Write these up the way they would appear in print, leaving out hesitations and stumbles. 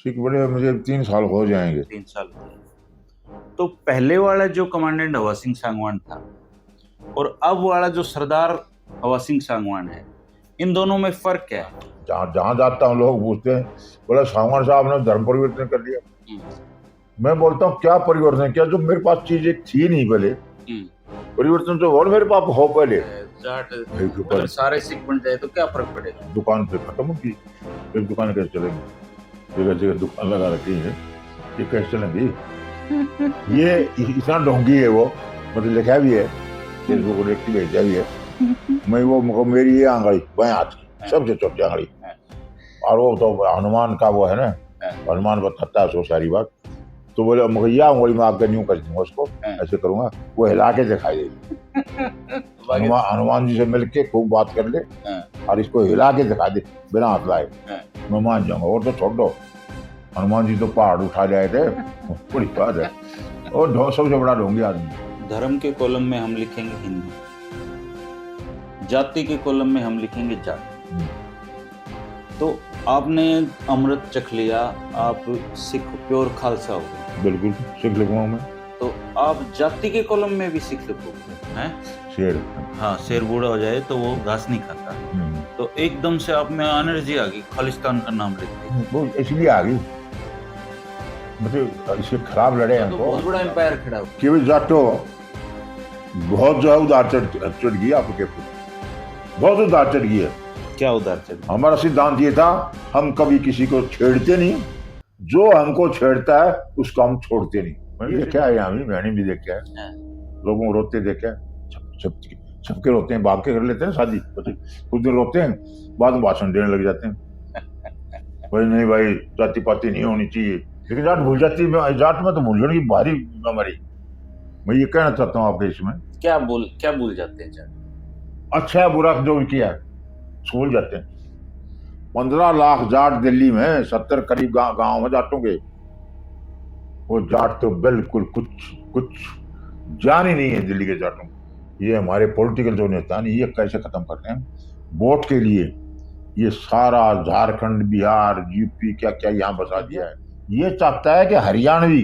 सिख बड़े मुझे 3 साल हो जाएंगे। 3 साल हो गए। तो पहले वाला जो कमांडेंट हवा सिंह सांगवान था और अब वाला जो सरदार हवा सिंह सांगवान है, इन दोनों में फर्क क्या है? जहाँ जहाँ जाता हूँ लोग पूछते हैं, बोला सांगवान साहब ने धर्म परिवर्तन कर लिया। मैं बोलता हूँ क्या परिवर्तन किया, जो मेरे पास चीजें थी नहीं पहले। परिवर्तन तो और मेरे पास हो पहले। अगर सारे सिख बन जाए तो क्या फर्क पड़ेगा? दुकान पे खत्म होगी, फिर दुकान कैसे चलेंगी? जगह जगह दुकान लगा रखी है, ये कैसे चलेंगी? ये इतना ढोंगी है वो, मतलब लिखा भी है, फेसबुक पर भेजा भी है। मैं वो मेरी ये आंगली बाएं हाथ की सबसे छोटी आंगली, और वो तो हनुमान का वो है ना, हनुमान बताता है सो सारी बात। तो बोले मुझे उंगली में आकर यूं कर दूंगा उसको, ऐसे करूंगा, वो हिला के दिखाई देगी। हनुमान जी से मिलके खूब बात कर ले और इसको हिला के दिखा दे बिना हाथ लाए, मैं मान जाऊंगा। और तो छोड़ दो, हनुमान जी तो पहाड़ उठा जाए थे, बड़ी बात है। और सबसे बड़ा ढोंगी आदमी। धर्म के कॉलम में हम लिखेंगे हिंदू, जाति के कॉलम में हम लिखेंगे जाति। तो आपने अमृत चख लिया, आप सिख प्योर खालसा हो गए। बिल्कुल सिख लिखूंगा मैं। तो आप जाति के कॉलम में भी सिख लिखोगे हैं? शेर, हाँ, शेर बूढ़ा हो जाए तो वो घास नहीं खाता। तो एकदम से आप में एनर्जी आ गई, खालिस्तान का नाम लेते। वो इसलिए आ गई, मतलब इसके खराब लड़े हैं तो बहुत बड़ा एम्पायर खड़ा हो केवल जाटो बहुत जो है उधार चढ़ गई आपके, बहुत उधार चढ़ गई है। क्या उधार चढ़? हमारा सिद्धांत ये था, हम कभी किसी को छेड़ते नहीं, जो हमको छेड़ता है उसको हम छोड़ते नहीं। मैंने देखा है, यहाँ भी मैंने भी देखा है, लोगों को रोते देखा है, सबके रोते हैं, भाग के कर लेते हैं शादी, कुछ दिन रोते हैं, बाद में भाषण देने लग जाते हैं। भाई नहीं भाई, जाति पाति नहीं होनी चाहिए, लेकिन जाट भूल जाती है। जाट में तो भूलने की भारी बीमारी। मैं ये कहना चाहता हूँ आपके इसमें, क्या भूल जाते हैं जाट? अच्छा बुरा जो भी किया भूल जाते हैं। 15 लाख जाट दिल्ली में, 70 करीब गांव में जाटों के, वो जाट तो बिल्कुल कुछ जान ही नहीं है दिल्ली के जाटों। ये हमारे पॉलिटिकल जो नेता नहीं, ये कैसे खत्म कर रहे हैं वोट के लिए। ये सारा झारखंड, बिहार, यूपी क्या क्या यहाँ बसा दिया है। ये चाहता है कि हरियाणवी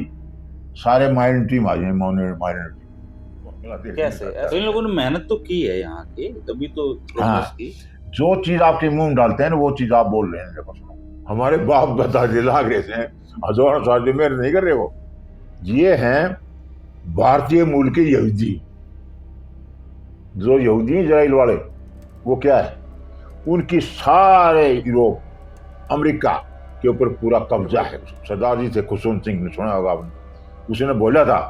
सारे माइनॉरिटी माइनॉरिटी। कैसे? इन लोगों ने मेहनत तो की है यहाँ की, तभी तो प्रोग्रेस की। जो चीज आपके मुंह में डालते हैं ना, वो चीज आप बोल रहे हैं। देखो सुनो, हमारे बाप दादाजी लाग रहे थे, हजारों साल से मेहनत नहीं कर रहे वो। ये हैं भारतीय मूल के यहूदी, जो यहूदी इजराइल वाले, वो क्या है, उनकी सारे यूरोप, अमेरिका के ऊपर पूरा कब्जा है। सरदार जी थे खुशवंत सिंह, ने सुना होगा आपने, उसने बोला था,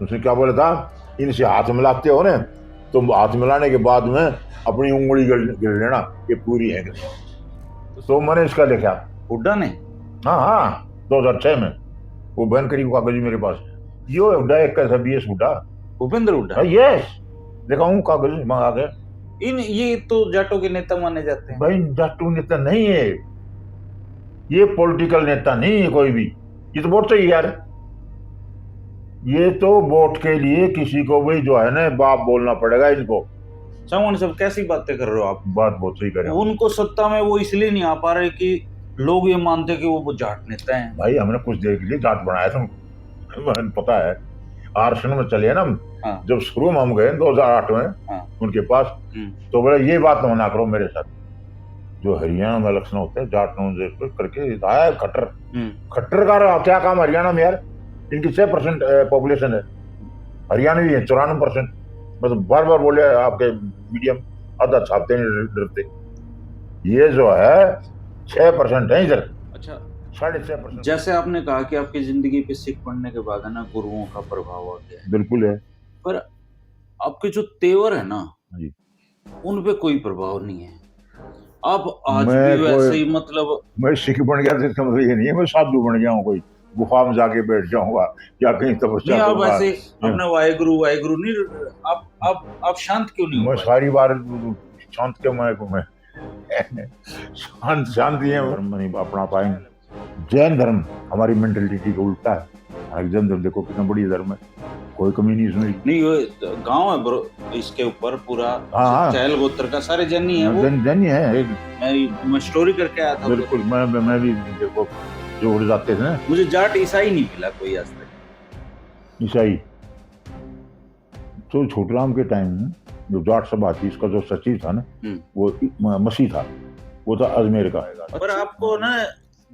उसने क्या बोला था, इनसे हाथ मिलाते हो ना, तो हाथ मिलाने के बाद में अपनी उंगली गिर लेना, ये पूरी है। तो मैंने इसका देखा, हुड्डा ने, हाँ 2006 में, वो बहन करीब कागज मेरे पास, ये हुड्डा एक कैसा BS हुड्डा, भूपेंद्र हुड्डा। यस, देखा हूँ कागज मंगा के। ये तो जाटों के नेता माने जाते हैं। भाई जाटू नेता नहीं है ये, पॉलिटिकल नेता नहीं है कोई भी, ये तो वोट चाहिए यार। ये तो वोट के लिए किसी को भी जो है ना बाप बोलना पड़ेगा इनको। सांगवान साहब कैसी बातें कर रहे हो आप? बात बहुत सही करें। उनको सत्ता में वो इसलिए नहीं आ पा रहे कि लोग ये मानते कि वो जाट नेता हैं। भाई हमने कुछ देर के लिए जाट बनाया था, पता है, आरक्षण में चले ना हम। हाँ। जब शुरू में हम गए 2008 में, हाँ। उनके पास, तो बोले ये बात मना करो मेरे साथ, जो हरियाणा में इलेक्शन होते हैं जाट करके आया खट्टर का क्या काम हरियाणा में यार, इनकी 6% पॉपुलेशन है, हरियाणवी है 94%। मतलब बार बार बोले आपके मीडियम, आधा छापते नहीं डरते। ये जो है 6% है इधर। अच्छा, 6.5%। जैसे आपने कहा कि आपकी जिंदगी पे सिख पढ़ने के बाद है ना, गुरुओं का प्रभाव आ गया है। बिल्कुल है, पर आपके जो तेवर है ना, उन पे कोई प्रभाव नहीं है। आप आज भी वैसे ही, मतलब मैं सिख बन गया तो समझ ये नहीं है मैं साधु बन गया हूँ, कोई गुफा में जाके बैठ जाऊंगा या कहीं तपस्या करूंगा। आप ऐसे अपना वाहेगुरु नहीं, आप शांत क्यों नहीं? मैं सारी बार शांत क्यों, मैं शांति है नहीं अपना पाएंगे। जैन धर्म हमारी मेंटेलिटी को उल्टा है। जैन धर्म देखो कितना बड़ी धर्म है, कोई कमी नहीं इसमें। नहीं, वो गांव है ब्रो, इसके ऊपर पूरा हाँ। चहल गोत्र का सारे जन्नी है वो। जन्य है। मैं स्टोरी करके आया था। बिल्कुल, मैं भी देखो जो उड़ जाते थे ना। मुझे जाट ईसाई नहीं मिला कोई आज तक। ईसाई तो छोटराम के टाइम में जो जाट सभा थी, इसका जो सचिव था ना, वो मसीह था, वो था अजमेर का। पर आपको ना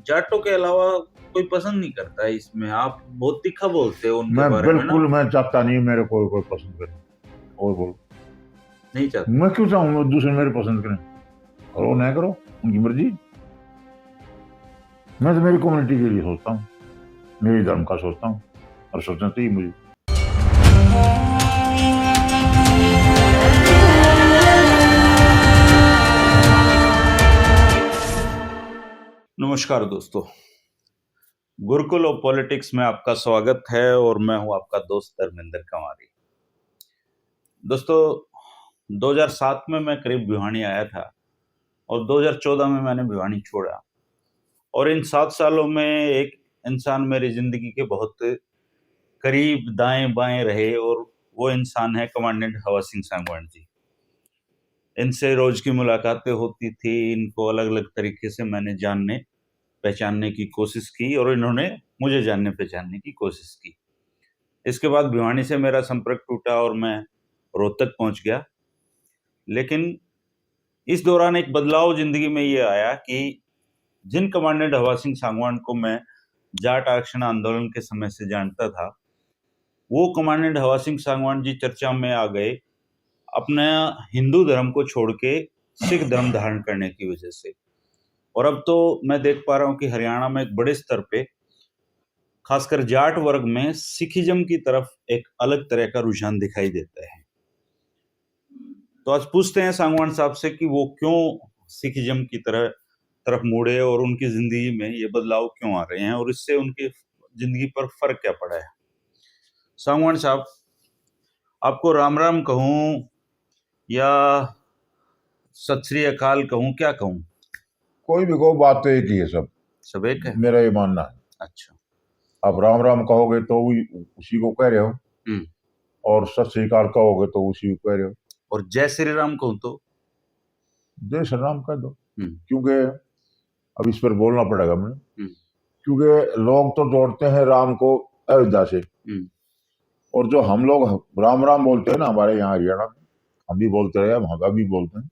जाटों के अलावा कोई पसंद नहीं करता है इसमें, आप बहुत तीखा बोलते हो उनके बारे में। बिल्कुल मैं चाहता नहीं मेरे को कोई पसंद करे। और बोल नहीं चाहता। मैं क्यों चाहूंगा दूसरे मेरे पसंद करें, और वो नहीं करो, उनकी मर्जी। मैं तो मेरी कम्युनिटी के लिए सोचता हूँ, मेरी धर्म का सोचता हूँ, और सोचना चाहिए मुझे। नमस्कार दोस्तों, गुरुकुल ऑफ पॉलिटिक्स में आपका स्वागत है और मैं हूं आपका दोस्त धर्मेंद्र कंवारी। दोस्तों, 2007 में मैं करीब भिवानी आया था और 2014 में मैंने भिवानी छोड़ा, और इन 7 सालों में एक इंसान मेरी जिंदगी के बहुत करीब दाएं बाएं रहे, और वो इंसान है कमांडेंट हवा सिंह सांगवान जी। इनसे रोज की मुलाकातें होती थी, इनको अलग अलग तरीके से मैंने जानने पहचानने की कोशिश की और इन्होंने मुझे जानने पहचानने की कोशिश की। इसके बाद भिवानी से मेरा संपर्क टूटा और मैं रोहतक पहुंच गया। लेकिन इस दौरान एक बदलाव जिंदगी में ये आया कि जिन कमांडेंट हवा सिंह सांगवान को मैं जाट आरक्षण आंदोलन के समय से जानता था, वो कमांडेंट हवा सिंह सांगवान जी चर्चा में आ गए अपना हिंदू धर्म को छोड़ के सिख धर्म धारण करने की वजह से। और अब तो मैं देख पा रहा हूं कि हरियाणा में एक बड़े स्तर पे, खासकर जाट वर्ग में, सिखिज्म की तरफ एक अलग तरह का रुझान दिखाई देता है। तो आज पूछते हैं सांगवान साहब से कि वो क्यों सिखिज्म की तरफ मुड़े और उनकी जिंदगी में ये बदलाव क्यों आ रहे हैं और इससे उनकी जिंदगी पर फर्क क्या पड़ा है। सांगवान साहब, आपको राम राम कहूं या सत श्री अकाल कहूं, क्या कहूं? कोई भी कहो, बात तो एक ही है, सब एक है, मेरा ये मानना है। अच्छा, आप राम राम कहोगे तो उसी को कह रहे हो, और सत श्री अकाल कहोगे तो उसी को कह रहे हो, और जय श्री राम कहूं तो जय श्री राम कह दो। क्योंकि अब इस पर बोलना पड़ेगा मुझे, क्योंकि लोग तो जोड़ते हैं राम को अयोध्या से, और जो हम लोग राम राम बोलते हैं ना हमारे यहाँ हरियाणा में, हम भी बोलते रहे, हम भी बोलते हैं,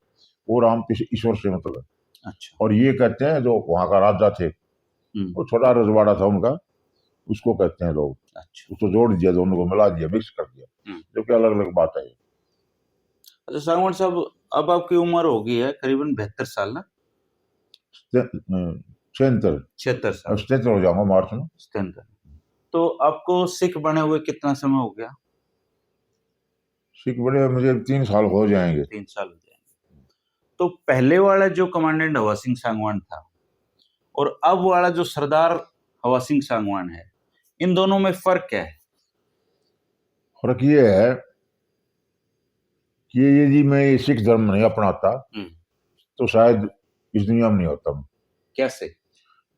वो राम किसी ईश्वर से मतलब है। अच्छा। और ये कहते हैं जो वहां का राजा थे, वो छोटा रजवाड़ा था उनका, उसको कहते हैं लोग। अच्छा। उसको जोड़ दिया, दोनों को मिला दिया, मिक्स कर दिया, जो कि अलग अलग बात है। अच्छा सांगवान साहब, अब आपकी उम्र हो गई है करीबन 72 साल ना? 76 साल। 77 हो जाऊंगा मार्च में। 77। तो आपको सिख बने हुए कितना समय हो गया? सिख बने मुझे 3 साल हो जाएंगे। 3 साल हो जाएंगे। तो पहले वाला जो कमांडेंट हवा सिंह सांगवान था और अब वाला जो सरदार हवा सिंह सांगवान है, इन दोनों में फर्क क्या है? फर्क ये है कि यदि मैं ये सिख धर्म नहीं अपनाता तो शायद इस दुनिया में नहीं होता। कैसे?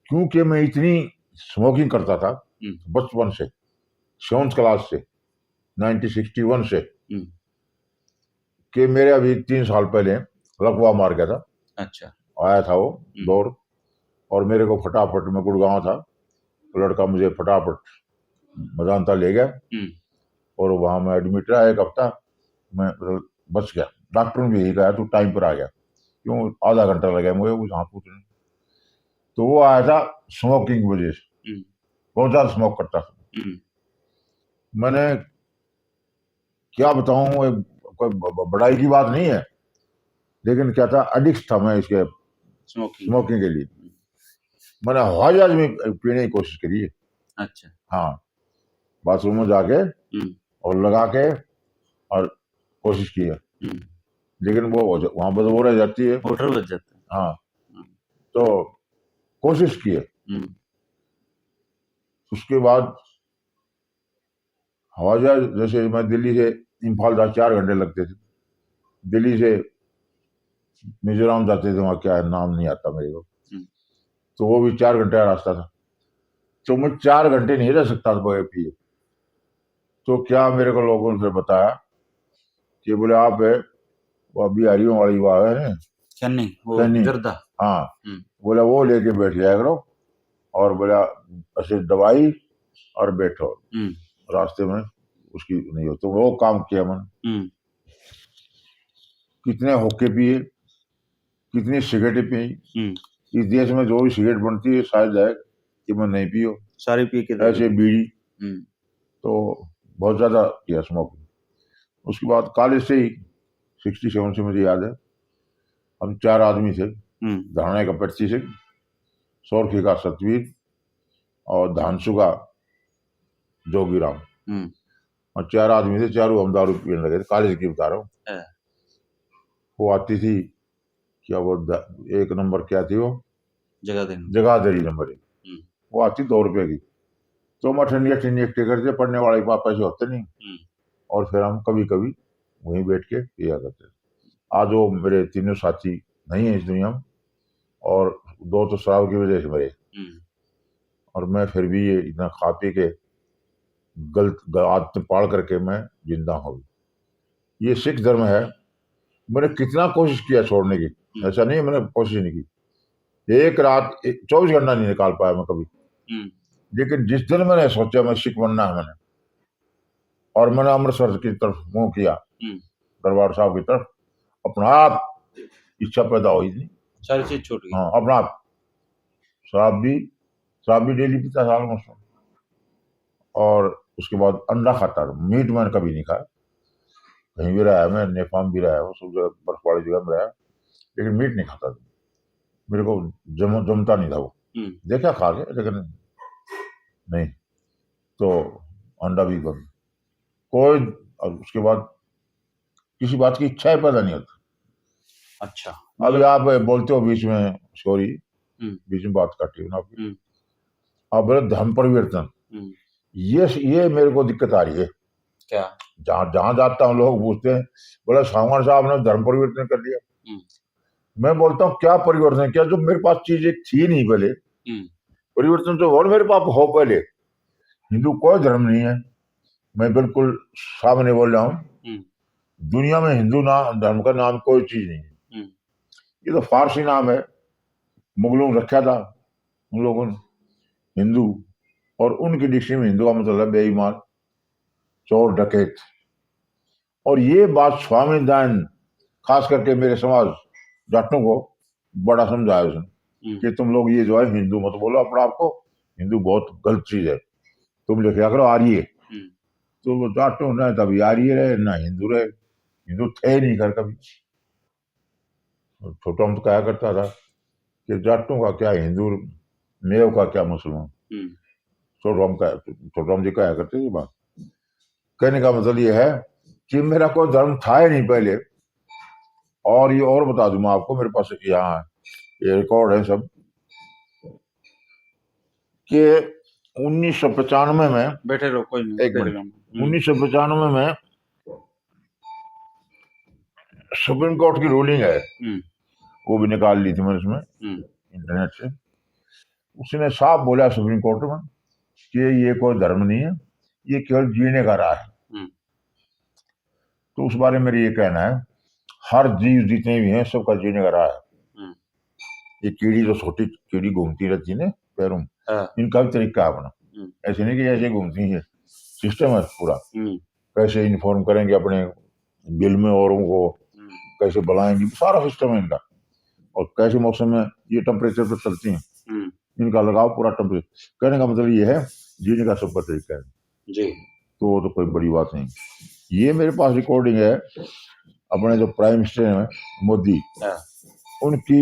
क्योंकि मैं इतनी स्मोकिंग करता था बचपन से, 7th क्लास से, 1961 से, कि मेरे अभी 3 साल पहले लकवा मार गया था। अच्छा। आया था वो दौर, और मेरे को फटाफट, में गुड़गांव था, तो लड़का मुझे फटाफट मजानता ले गया, और वहां मैं एडमिट रहा 1 हफ्ता। मैं बच गया, डॉक्टर ने भी यही कहा तू टाइम पर आ गया। क्यों? आधा घंटा लगा मुझे कुछ हाथ पूछने। तो वो आया था स्मोकिंग की वजह से, बहुत ज्यादा स्मोक करता था। मैंने क्या बताऊं, कोई बड़ाई की बात नहीं है, लेकिन क्या था, एडिक्ट था मैं इसके स्मोकिंग के लिए। मैंने हवाई जहाज में पीने की कोशिश करी है। अच्छा। हाँ, बाथरूम में जाके और लगा के और कोशिश की है, लेकिन वो वहां बदबू रह जाती है, मोटर बच जाता है। हाँ, तो कोशिश की है। उसके बाद हवाई जहाज, जैसे मैं दिल्ली से इम्फाल जा 4 घंटे लगते थे, दिल्ली से मिजोरम जाते थे, वहां क्या है नाम नहीं आता मेरे को, तो वो भी 4 घंटे का रास्ता था। तो मैं 4 घंटे नहीं रह सकता था बगैर पिए। तो क्या मेरे को लोगों ने बताया कि बोले आप है वो बिहारियों वाली बात है ना, चन्नी वो चन्नी, जर्दा। हाँ, बोला वो लेके बैठ जाया करो और बोला ऐसे दवाई और बैठो रास्ते में उसकी नहीं हो। तो वो काम किया मैंने। कितने हुक्के पिए, कितनी सिगरेटें पी। इस देश में जो भी सिगरेट बनती है शायद है कि मैं नहीं पियो, सारी पी के ऐसे बीड़ी तो बहुत ज्यादा किया स्मोकिंग। उसके बाद कॉलेज से ही 67 से मुझे याद है हम 4 आदमी थे, धारणा का 25 सौरखी का सतवीर और धानसू का जोगीराम, और 4 आदमी थे, चारों हम दारू पीने लगे थे। कॉलेज की बता रहा हूँ। वो आती थी क्या वो एक नंबर क्या थी वो जगाधरी नंबर 1, वो आती 2 रुपए की। तो हम ठंडी ठंडी करते, पढ़ने वाले पापा से होते नहीं, और फिर हम कभी कभी वहीं बैठ के पिया करते। आज वो मेरे तीनों साथी नहीं है इस दुनिया में, और 2 तो शराब की वजह से मरे, और मैं फिर भी ये इतना खा पी के गलत आदत पाल करके मैं जिंदा हूँ। ये सिख धर्म है। मैंने कितना कोशिश किया छोड़ने की, ऐसा नहीं मैंने कोशिश नहीं की। एक रात 24 घंटा नहीं निकाल पाया मैं कभी। लेकिन जिस दिन मैंने सोचा मैं सिख बनना है मैंने, और मैंने अमृतसर की तरफ मुंह किया, दरबार साहब की तरफ, अपना आप इच्छा पैदा हुई थी, सारी चीज छूट गई। हाँ अपना आप। शराब भी डेली पीता था ऑलमोस्ट, और उसके बाद अंडा खाता था। मीट मैंने कभी नहीं खाया, कहीं भी रहा मैं, नेपाल भी रहा हूँ, सब जगह बर्फ वाली जगह में रहा, लेकिन मीट नहीं खाता था। मेरे को जमता नहीं था वो। देखा खा के, लेकिन नहीं। तो अंडा भी बंद, कोई, और उसके बाद किसी बात की इच्छा पैदा नहीं होती। अच्छा, अभी आप बोलते हो बीच में, सॉरी बीच में बात काटी ना आपकी, आप बोले धर्म परिवर्तन, ये मेरे को दिक्कत आ रही है। क्या? जहां जाता हूँ लोग पूछते हैं, बोला सावंत साहब ने धर्म परिवर्तन कर दिया। मैं बोलता हूँ क्या परिवर्तन किया, जो मेरे पास चीज एक थी नहीं पहले। परिवर्तन तो और मेरे पास हो पहले। हिंदू कोई धर्म नहीं है, मैं बिल्कुल सामने बोल रहा हूँ। दुनिया में हिंदू नाम धर्म का नाम कोई चीज नहीं है। ये तो फारसी नाम है, मुगलों ने रखा था उन लोगों ने हिंदू, और उनकी डिक्शनरी में हिंदू का मतलब बेईमान, चोर, डकैत। और ये बात स्वामी दयानंद खास करके मेरे समाज जाटों को बड़ा समझाया उसने कि तुम लोग ये जो है हिंदू मत बोलो अपने आप को, हिंदू बहुत गलत चीज है, तुम लिखा करो आर्य। तो वो जाटों ना तभी आर्य रहे ना हिंदू रहे, हिंदू थे नहीं कर कभी। छोटा हम तो कहा करता था कि जाटों का क्या हिंदू, मेव का क्या मुसलमान। छोटा हम जी कहा करते ये बात। कहने का मतलब ये है कि मेरा कोई धर्म था ही नहीं पहले। और ये और बता दूं मैं आपको, मेरे पास यहाँ ये रिकॉर्ड है सब, कि 1995 में, बैठे रहो कोई नहीं, एक मिनट, 1995 में सुप्रीम कोर्ट की रूलिंग है, वो भी निकाल ली थी मैंने उसमें इंटरनेट से। उसने साफ बोला सुप्रीम कोर्ट में कि ये कोई धर्म नहीं है, ये केवल जीने का राह है। तो उस बारे में मेरा ये कहना है, हर जीव जितने भी हैं सबका जीने का राह है। ये कीड़ी जो छोटी कीड़ी घूमती रहती है ना पैरों में, इनका भी तरीका है अपना। ऐसे नहीं कि ऐसे घूमती है, सिस्टम है पूरा। कैसे इन्फॉर्म करेंगे अपने बिल में औरों को, कैसे बुलाएंगे, सारा सिस्टम है इनका। और कैसे मौसम में ये टेम्परेचर पर चलती हैं, इनका लगाव पूरा टेम्परेचर। कहने का मतलब ये है जीने का सबका तरीका है जी। तो वो तो कोई बड़ी बात नहीं। ये मेरे पास रिकॉर्डिंग है अपने जो प्राइम मिनिस्टर हैं मोदी, उनकी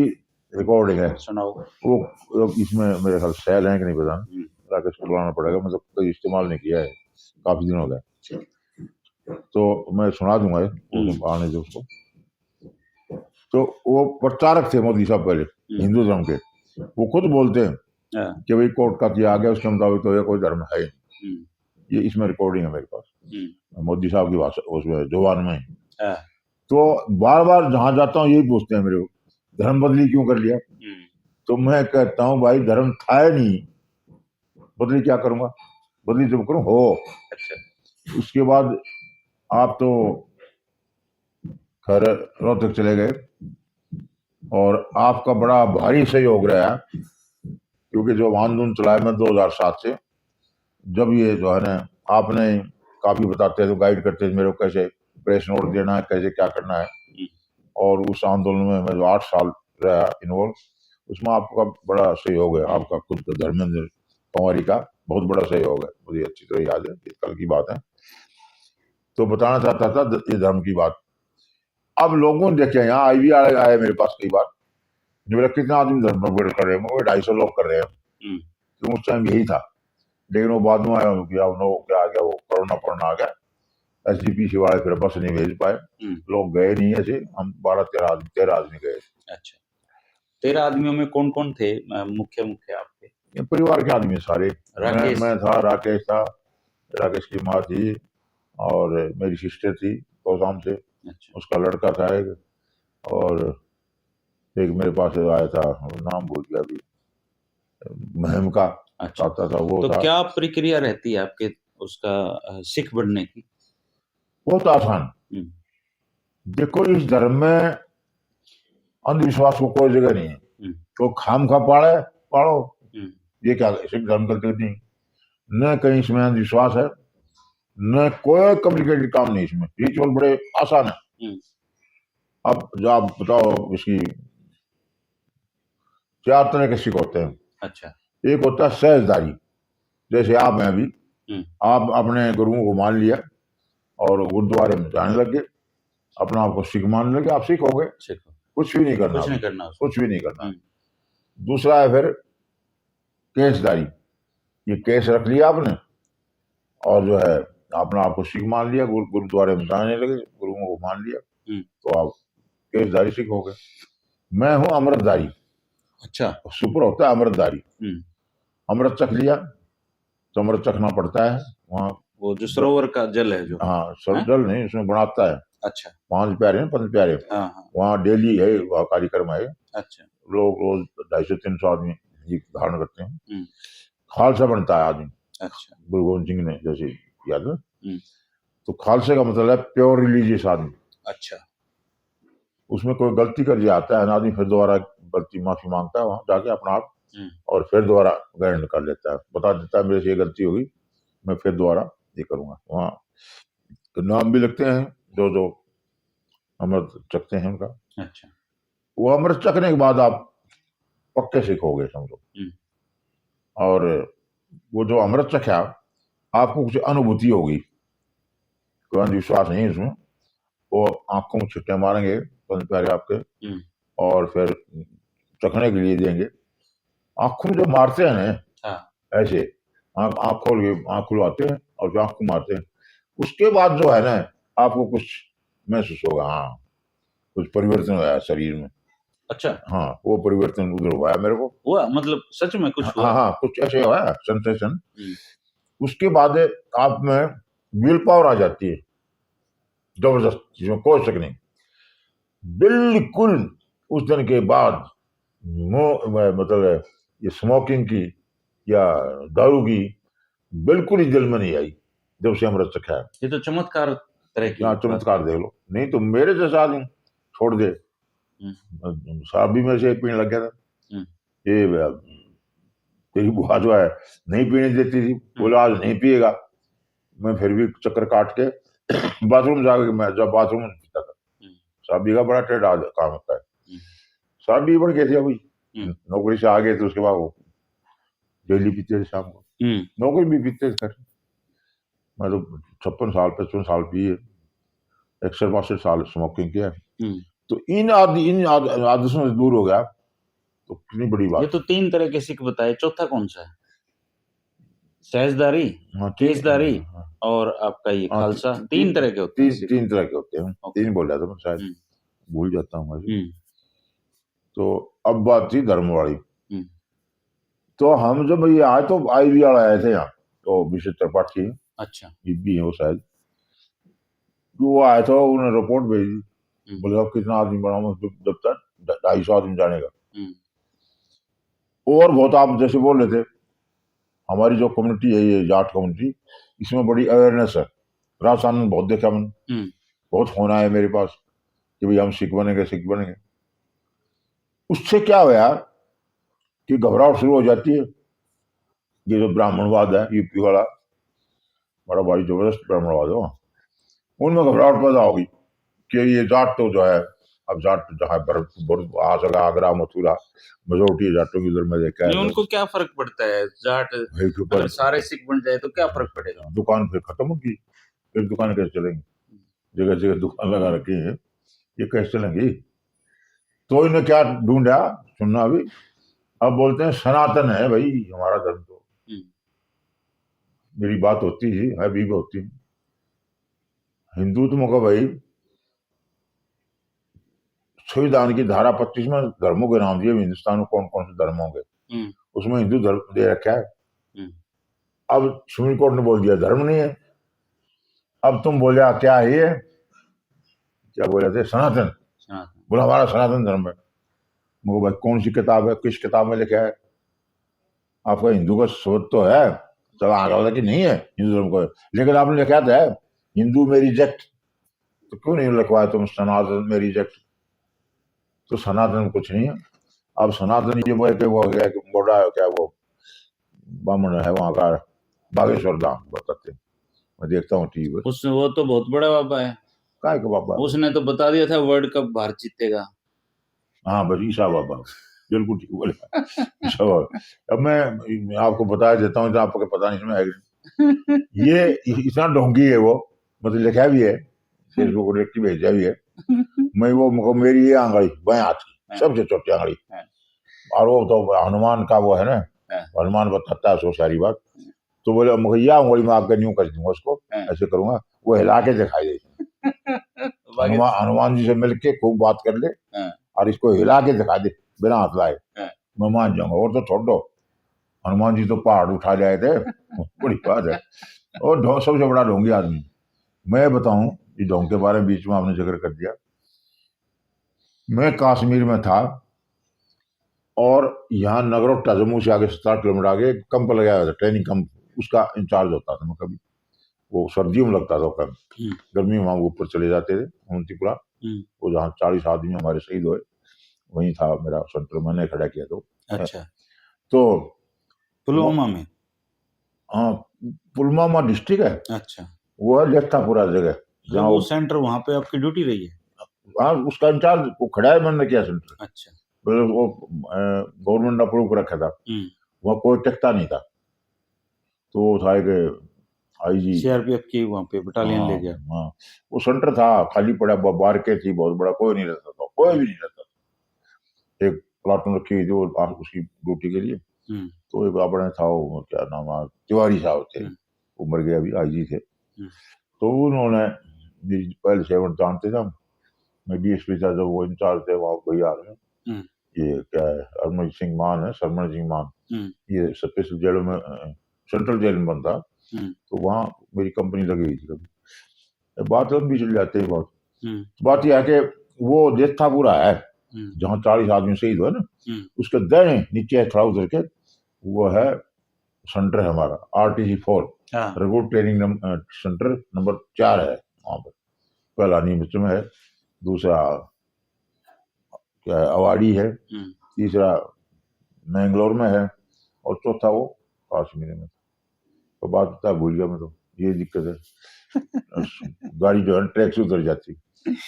रिकॉर्डिंग है, सुनाओ। वो इसमें मेरे ख्याल सैल है कि नहीं पता, राकेश को बुलाना पड़ेगा, मतलब कोई इस्तेमाल नहीं किया है, काफी दिन हो गए। तो मैं सुना दूंगा आने दो उसको। तो वो प्रचारक थे मोदी साहब पहले हिंदू धर्म के, वो खुद बोलते हैं कि भाई कोर्ट का किया गया उसके मुताबिक तो ये कोई धर्म है। ये इसमें रिकॉर्डिंग है मेरे पास मोदी साहब की भाषा, उसमें जुबान में। तो बार बार जहां जाता हूँ यही पूछते हैं मेरे को, धर्म बदली क्यों कर लिया? तो मैं कहता हूँ भाई धर्म था नहीं, बदली क्या करूंगा, बदली जब करूं हो। अच्छा। उसके बाद आप तो खैर रोहतक चले गए और आपका बड़ा भारी सहयोग रहा, क्योंकि जो आंदोलन चलाया मैं 2007 से, जब ये जो है ना आपने काफी बताते थे, तो गाइड करते थे मेरे को कैसे प्रेस नोट देना है, कैसे क्या करना है, और उस आंदोलन में मैं जो 8 साल रहा इन्वॉल्व, उसमें आपका बड़ा सहयोग है। आपका खुद धर्मेंद्र कंवारी का बहुत बड़ा सहयोग है, मुझे अच्छी तरह याद है, ये कल की बात है। तो बताना चाहता था ये धर्म की बात। अब लोगों ने देखे, यहाँ आई भी आए मेरे पास कई बार, जो बोला कितना आदमी धर्म प्रकट कर रहे हैं, 250 लोग कर रहे हैं, तो उस टाइम यही था। लेकिन वो बाद में आया क्या आ गया, वो कोरोना आ गया, SGPC वाले फिर बस नहीं भेज पाए, लोग गए नहीं ऐसे, हम 13 आदमी गए। अच्छा, 13 आदमियों में कौन कौन थे मुख्य आपके? ये परिवार के आदमी सारे, मैं था, राकेश था, राकेश की माँ थी, और मेरी सिस्टर थी कोसाम से, अच्छा। उसका लड़का था एक, और एक मेरे पास आया था, नाम भूल गया अभी, महम का अच्छा। आता था वो तो था। क्या प्रक्रिया रहती है आपके उसका सिख बनने की? बहुत आसान। देखो, इस धर्म में अंधविश्वास को कोई जगह नहीं है। तो खाम खा पाड़ो, ये क्या सिख धर्म करते नहीं, न कहीं इसमें अंधविश्वास है, न कोई कॉम्प्लिकेटेड काम नहीं इसमें, रिचुअल बड़े आसान है। अब जो आप बताओ, इसकी 4 तरह के सिख होते हैं। अच्छा। एक होता है सहजदारी, जैसे आप हैं अभी, आप अपने गुरुओं को मान लिया और गुरुद्वारे में जाने लग गए, अपना आपको सिख मानने लगे, आप सिख हो गए, कुछ भी नहीं करना, कुछ भी नहीं करना। दूसरा है फिर केसदारी, ये केस रख लिया आपने और जो है अपना आपको सिख मान लिया, गुरुद्वारे में जाने लगे, गुरुओं को मान लिया, तो आप केसदारी सिख हो गए। मैं हूं अमृतधारी। अच्छा। सुपर होता है अमृतधारी। अमृत चख लिया तो अमृत चखना पड़ता है वहाँ, वो जो सरोवर का जल है जो, हाँ सरोवर जल नहीं, उसमें बनाता है। अच्छा। 5 प्यारे हैं, 5 प्यारे, वहाँ डेली है, वहाँ कार्यक्रम है। अच्छा। लोग रोज 250-300 आदमी ये धारण करते हैं। खालसा बनता है आदमी। अच्छा। गुरु गोविंद सिंह ने जैसे याद है, तो खालसे का मतलब है प्योर रिलीजियस आदमी। अच्छा। उसमें कोई गलती कर जाता है ना आदमी, फिर दोबारा गलती माफी मांगता है वहां जाके अपना आप, और फिर दोबारा ग्रहण कर लेता है, बता देता है मेरे से ये गलती होगी, मैं फिर दोबारा ये करूंगा। वहाँ तो नाम भी लगते हैं जो अमृत चखते हैं उनका। अच्छा। वो अमृत चखने के बाद आप पक्के सिख हो गए समझो। और वो जो अमृत चखा, आपको कुछ अनुभूति होगी, कोई अंधविश्वास नहीं इसमें। वो आंखों में छुट्टे मारेंगे 5 प्यारे आपके, और फिर चखने के लिए देंगे। आंखों में जो मारते हैं ना, ऐसे आंख खोल के आंख खुलवाते हैं और फिर आंख को मारते हैं, उसके बाद जो है ना आपको कुछ महसूस होगा, हाँ कुछ परिवर्तन हुआ है शरीर में। अच्छा। हाँ, वो परिवर्तन उधर हुआ है मेरे को, हुआ मतलब सच में कुछ हुआ? हाँ कुछ ऐसे हुआ है सेंसेशन। उसके बाद आप में विल पावर आ जाती है जबरदस्त, जिसमें कोई शक नहीं। बिल्कुल उस दिन के बाद मतलब ये स्मोकिंग की या दारू की बिल्कुल ही दिल में नहीं आई जब से अमृत चखा है। ये तो चमत्कार तरह की, यहाँ चमत्कार देख लो, नहीं तो मेरे जैसा आदमी छोड़ दे। शराब भी मेरे से पीने लग गया था। ये तेरी बुआ जो है नहीं पीने देती थी, बोला आज नहीं पिएगा, मैं फिर भी चक्कर काट के बाथरूम जाके, मैं जब बाथरूम में पीता था। शराबी का बड़ा टेढ़ा काम होता है। शराबी बन गए थे अभी, नौकरी से आ गए थे, उसके बाद वो डेली पीते थे शाम को, नौकरी भी पीते थे। मैं तो 56 साल 55 साल पिए, 61-62 साल स्मोकिंग किया। तो इन आदतों से दूर हो गया तो कितनी बड़ी बात। ये तो 3 तरह के सिख बताए, चौथा कौन सा है? सहजदारी, केसदारी और आपका ये खालसा, 3 तरह के होते हैं। 3 तरह के होते हैं, 3 बोल जाता मैं, शायद भूल जाता हूँ। तो अब बात थी धर्म वाली। तो हम जब ये आए तो भी आए थे यहाँ, तो विशेष त्रिपाठी, अच्छा भी है वो शायद, वो आया था, उन्होंने रिपोर्ट भेजी, बोले अब कितना आदमी बनाओ, जब तक 250 आदमी जाने का। और बहुत आप जैसे बोल रहे थे, हमारी जो कम्युनिटी है ये जाट कम्युनिटी, इसमें बड़ी अवेयरनेस है। राजस्थान में बहुत देखा मैंने, हम्म, बहुत फोन आए मेरे पास कि भाई हम सिख बनेंगे, सिख बनेंगे। उससे क्या हो यार कि घबराहट शुरू हो जाती है। ये जो ब्राह्मणवाद है यूपी वाला, बड़ा भारी जबरदस्त ब्राह्मणवाद है वहाँ। उनमें घबराहट पैदा होगी कि ये जाट तो जो है, अब जाट जहाँ आसला, आगरा, मथुरा, मेजोरिटी है जाटों की, उधर में देखा नहीं है। उनको क्या फर्क पड़ता है जाट भाई के अगर ऊपर सारे सिख बन जाए तो क्या फर्क पड़ेगा? दुकान फिर खत्म होगी, फिर दुकान कैसे चलेंगी? जगह जगह दुकान लगा रखी है, ये कैसे चलेंगी? तो इन्हें क्या ढूंढा, सुनना अभी, अब बोलते हैं सनातन है भाई हमारा धर्म। तो हम्म, मेरी बात होती ही है, भी होती है। हिंदुत्व का भाई संविधान की धारा 25 में धर्मों के नाम दिए, हिंदुस्तान में कौन कौन से धर्म होंगे, हम्म, उसमें हिंदू धर्म दे रखा है। हम्म, अब सुप्रीम कोर्ट ने बोल दिया धर्म नहीं है। अब तुम बोले क्या है ये, क्या बोले थे, सनातन। सनातन। बोला हमारा सनातन धर्म है। मुझे भाई कौन सी किताब है, किस किताब में लिखा है? आपका हिंदू का सोच तो है, चलो आगे वाला कि नहीं है हिंदू धर्म को, लेकिन आपने लिखा था हिंदू में रिजेक्ट, तो क्यों नहीं लिखवाया तुम सनातन में रिजेक्ट? तो सनातन में कुछ नहीं है। अब सनातन ये बोले कि वो है कि बड़ा क्या वो बामन है वहां का, बागेश्वर धाम बताते हैं। मैं देखता हूँ टीवी पर। उसने वो तो बहुत बड़ा बाबा है, काय के बाबा? उसने तो बता दिया था वर्ल्ड कप भारत जीतेगा। हाँ बस ईसा बाबा, बिल्कुल ठीक बोले ईसा बाबा। अब मैं आपको बता देता हूँ, आपको पता नहीं इसमें है कि नहीं। ये इतना ढोंगी है वो, मतलब लिखा भी है, फेसबुक पर डायरेक्टली भेजा भी है। मैं वो मेरी ये आंगली बाएं हाथ की सबसे छोटी आंगली, और वो तो हनुमान का वो है ना, हनुमान बताता है सो सारी बात। तो बोले मुखैया उंगली में आपका न्यू कर दूंगा, उसको ऐसे करूंगा, वो हिला के दिखाई दे। हनुमान जी से मिलके खूब बात कर ले और इसको हिला के दिखा दे बिना हाथ लाए, मैं मान जाऊंगा। और तो छोड़ दो, हनुमान जी तो पहाड़ उठा जाए थे, बड़ी बात है। और सबसे बड़ा ढोंगी आदमी मैं बताऊं, ये ढोंग के बारे में बीच में आपने जिक्र कर दिया। मैं कश्मीर में था और यहाँ नगरोटा जम्मू से आगे 7 किलोमीटर आगे कैंप लगाया हुआ था, ट्रेनिंग कैंप, उसका इंचार्ज होता था मैं कभी। वो सर्दियों में लगता था कैंप, गर्मी में वहां ऊपर चले जाते थे अवंतीपुरा, वो जहाँ 40 आदमी हमारे शहीद हुए, वहीं था मेरा सेंटर, मैंने खड़ा किया। तो अच्छा, तो पुलवामा में? हाँ, पुलवामा डिस्ट्रिक्ट है। अच्छा, वो है लेथापुरा जगह जहाँ वो सेंटर वहां पे आपकी ड्यूटी रही है? हाँ उसका इंचार्ज वो खड़ा है, मैंने किया सेंटर। अच्छा, वो गवर्नमेंट ने अप्रूव रखा था, वहाँ कोई टेकता नहीं था। तो वो था कि आईजी सीआरपीएफ की वहां पे बटालियन ले गया। हाँ, वो सेंटर था खाली पड़ा, बार के थी बहुत बड़ा, कोई नहीं रहता था, कोई भी नहीं रहता था। एक प्लाटून रखी हुई थी वो उसकी ड्यूटी के लिए। तो एक अपने था वो क्या नाम है, तिवारी साहब थे, वो मर गए अभी, आईजी थे। तो उन्होंने पहले से जानते थे हम, मैं डीएसपी था जब वो इंचार्ज थे वहाँ भैया में, ये क्या है हरमनजीत सिंह मान है, सरमन सिंह मान, ये स्पेशल जेलों में, सेंट्रल जेल में बनता। तो वहाँ मेरी कंपनी लगी हुई थी कभी। बात लंबी चल जाती है बहुत। बात यह है कि वो जेठापुरा है जहाँ 40 आदमी शहीद हुए ना, उसके दाएं नीचे थोड़ा उधर के वो है सेंटर है हमारा, RTC 4 recruit training centre number 4 है वहाँ पर। पहला नीमच में है, दूसरा क्या है अवाड़ी है, तीसरा मैंगलोर में है, और चौथा वो कश्मीर में। तो बात बता भूल गया मैं, तो ये दिक्कत है गाड़ी जो है ट्रैक से उतर जाती।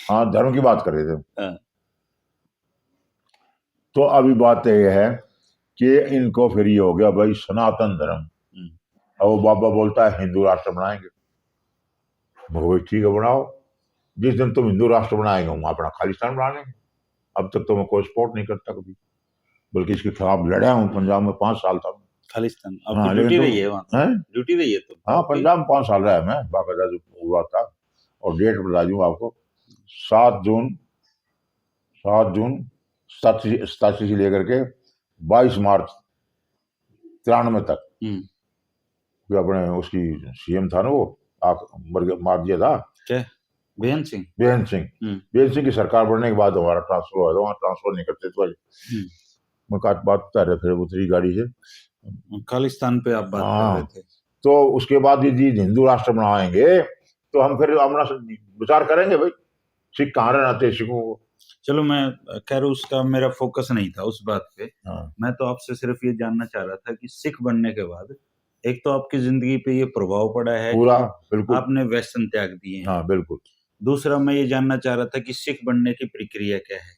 हाँ धर्म की बात कर रहे थे। तो अभी बात यह है कि इनको फिर ये हो गया भाई सनातन धर्म, और वो बाबा बोलता है हिंदू राष्ट्र बनाएंगे। भाई ठीक है बनाओ, जिस दिन तुम हिंदू राष्ट्र बनाएंगे हम अपना खालिस्तान बना लेंगे। अब तक तो मैं कोई सपोर्ट नहीं करता कभी, बल्कि इसके खिलाफ लड़ा हूँ। पंजाब में 5 साल था खालिस्तान आपकी ड्यूटी रही है वहाँ? ड्यूटी रही है तो? हाँ पंजाब में 5 साल रहा है मैं, बाकायदा जो हुआ था। और डेट बता दूँ आपको, 7 जून 87 से लेकर के 22 मार्च 93 तक अपने उसकी सीएम था ना वो, मार दिया था क्या, बेअंत सिंह? बेअंत सिंह की सरकार बनने के बाद हमारा ट्रांसफर हुआ था, वहाँ ट्रांसफर नहीं करते तो मैं बात बता रहे, फिर उतरी गाड़ी से खालिस्तान पे आप बात कर रहे थे। तो उसके बाद यदि हिंदू राष्ट्र बनाएंगे तो हम फिर अपना विचार करेंगे भाई सिख कहाँ रहना चाहिए सिखों को। चलो, मैं खैर उसका मेरा फोकस नहीं था उस बात पे। हाँ मैं तो आपसे सिर्फ ये जानना चाह रहा था कि सिख बनने के बाद एक तो आपकी जिंदगी पे ये प्रभाव पड़ा है पूरा कि बिल्कुल। आपने व्यसन त्याग दिए हैं। हाँ बिल्कुल। दूसरा मैं ये जानना चाह रहा था कि सिख बनने की प्रक्रिया क्या है।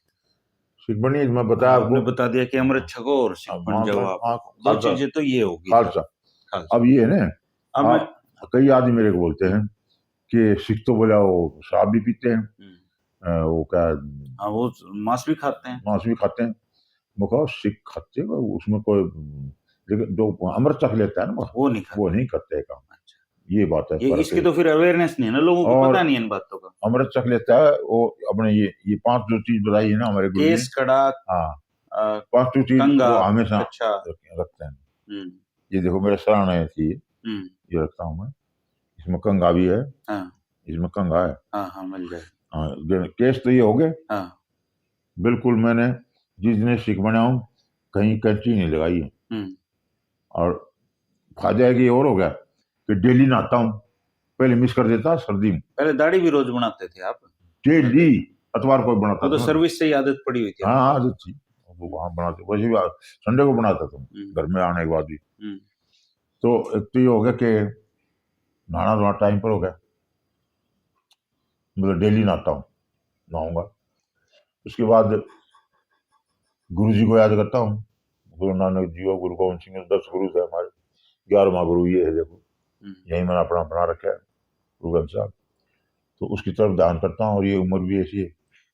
सिख बनी मैं बताया आपने आपको। बता दिया कि अमृत छको और सिख बन जाओ आप। दो खालसा चीजें तो ये होगी। खालसा। खालसा। अब ये है ना, अब मैं आप कई आदमी मेरे को बोलते हैं कि सिख तो बोला वो शराब भी पीते हैं, वो क्या हाँ, वो मांस भी खाते हैं। मांस भी खाते हैं। मैं कहा सिख खाते हैं उसमें कोई, लेकिन जो अमृत चख लेता है ना वो नहीं खाते। वो नहीं करते काम। अच्छा, ये बात है, ये फर्क इसकी है। तो फिर अवेयरनेस नहीं है ना, लोगों को और पता नहीं है इन बातों का। अमृत चख लेता है वो अपने ये 5 जो चीज बताई है ना हमारे गुरु ने। केस कड़ा, हाँ 5 चीज कंगा, वो हमेशा अच्छा। रखते हैं। हम्म, ये देखो मेरे सराहना है थी, हम्म, ये रखता हूँ मैं। इसमें कंगा भी है, हाँ, इसमें कंगा है। हाँ, हाँ, मिल जाए। हाँ केस तो ये हो गए। हाँ, बिल्कुल मैंने जिस दिन सिख बना हूँ कहीं कैंची नहीं लगाई है। और फायदा है कि और हो गया कि डेली नहाता हूँ, पहले मिस कर देता सर्दी में। पहले दाढ़ी भी रोज बनाते थे आप? डेली अतवार को बनाता वो तो था। सर्विस से ही आदत पड़ी हुई थी। हाँ आदत थी, वो वहाँ बनाते वैसे भी संडे को बनाता था घर में आने के बाद भी। तो एक तो ये हो गया कि नहाना धोना टाइम पर हो गया, मतलब डेली नहाता हूँ, नहाऊंगा। उसके बाद गुरु जी को याद करता हूँ, गुरु नानक जी और गुरु गोविंद सिंह 10 गुरु थे हमारे। 11वां गुरु ये है देखो, यही मैंने अपना बना रखा है गुरु ग्रंथ साहब। तो उसकी तरफ ध्यान करता हूँ और ये उम्र भी ऐसी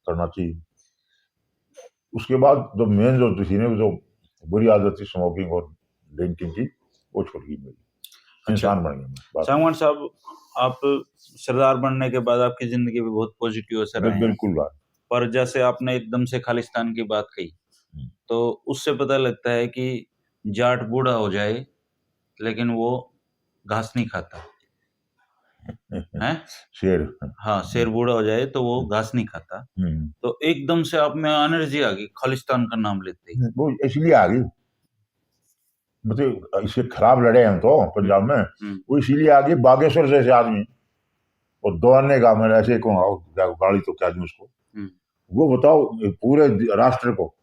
करना चाहिए। उसके बाद जब मेन जो थी ना जो बुरी आदत थी स्मोकिंग और ड्रिंकिंग की, वो छूट गई मेरी। इंसान बन गया। सांगवान साहब, आप सरदार बनने के बाद आपकी जिंदगी में बहुत पॉजिटिव असर आए हैं। बिल्कुल बात। पर जैसे आपने एकदम से खालिस्तान की बात कही, तो उससे पता लगता है कि जाट बूढ़ा हो जाए लेकिन वो घास नहीं खाता है। शेर। हाँ, शेर बूढ़ा हो जाए तो वो घास नहीं खाता। तो एकदम से आप में एनर्जी आ गई खालिस्तान का नाम लेते ही। वो इसलिए आ गई, मतलब इससे खराब लड़े हम तो पंजाब में, वो इसीलिए आ गई। बागेश्वर जैसे आदमी और दौड़ने का, मैंने ऐसे कहूँ गाड़ी तो क्या दूं उसको, वो बताओ पूरे राष्ट्र को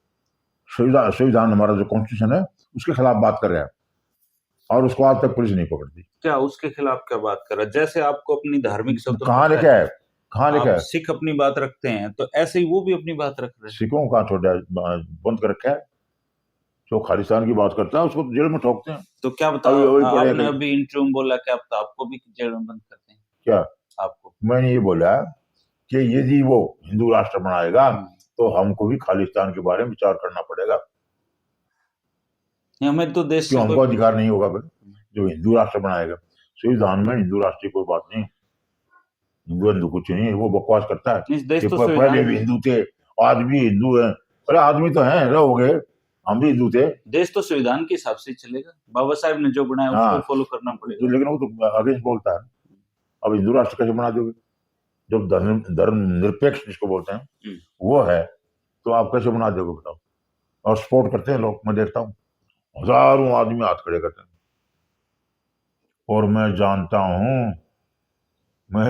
संविधान हमारा जो कॉन्स्टिट्यूशन है उसके खिलाफ बात कर रहे हैं और उसको आज तक पुलिस नहीं पकड़ती। क्या उसके खिलाफ क्या बात कर रहा है? जैसे आपको अपनी धार्मिक कहाँ लिखा है, कहाँ लिखा है? सिख अपनी बात रखते हैं तो ऐसे ही वो भी अपनी बात रख रहे हैं। सिखों का छोटा बंद कर रखा है, जो खालिस्तान की बात करता है उसको जेल में ठोकते हैं। तो क्या बताओ, आपने अभी इंटरव्यू में बोला कि आपको भी जेल में बंद करते हैं क्या? आपको? मैंने ये बोला कि यदि वो हिंदू राष्ट्र बनाएगा तो हमको भी खालिस्तान के बारे में विचार करना पड़ेगा। हमें तो देश क्यों हमको अधिकार नहीं होगा फिर? जो हिंदू राष्ट्र बनाएगा, संविधान में हिंदू राष्ट्र की कोई बात नहीं, हिंदू कुछ नहीं, वो बकवास करता है कि पहले भी हिंदू थे, आज भी हिंदू है। अरे आदमी तो है, रहोगे, हम भी हिंदू थे। देश तो संविधान के हिसाब से चलेगा, बाबा साहब ने जो बनाया उसको फॉलो करना पड़ेगा। तो लेकिन वो तो अगेंस्ट बोलता है। अब हिंदू राष्ट्र कैसे बना दोगे जब धर्म निरपेक्ष जिसको बोलते हैं वो है, तो आप कैसे बना दोगे बताओ? और सपोर्ट करते हैं लोग, मैं देखता हूँ हजारों आदमी हाथ खड़े करते हैं। और मैं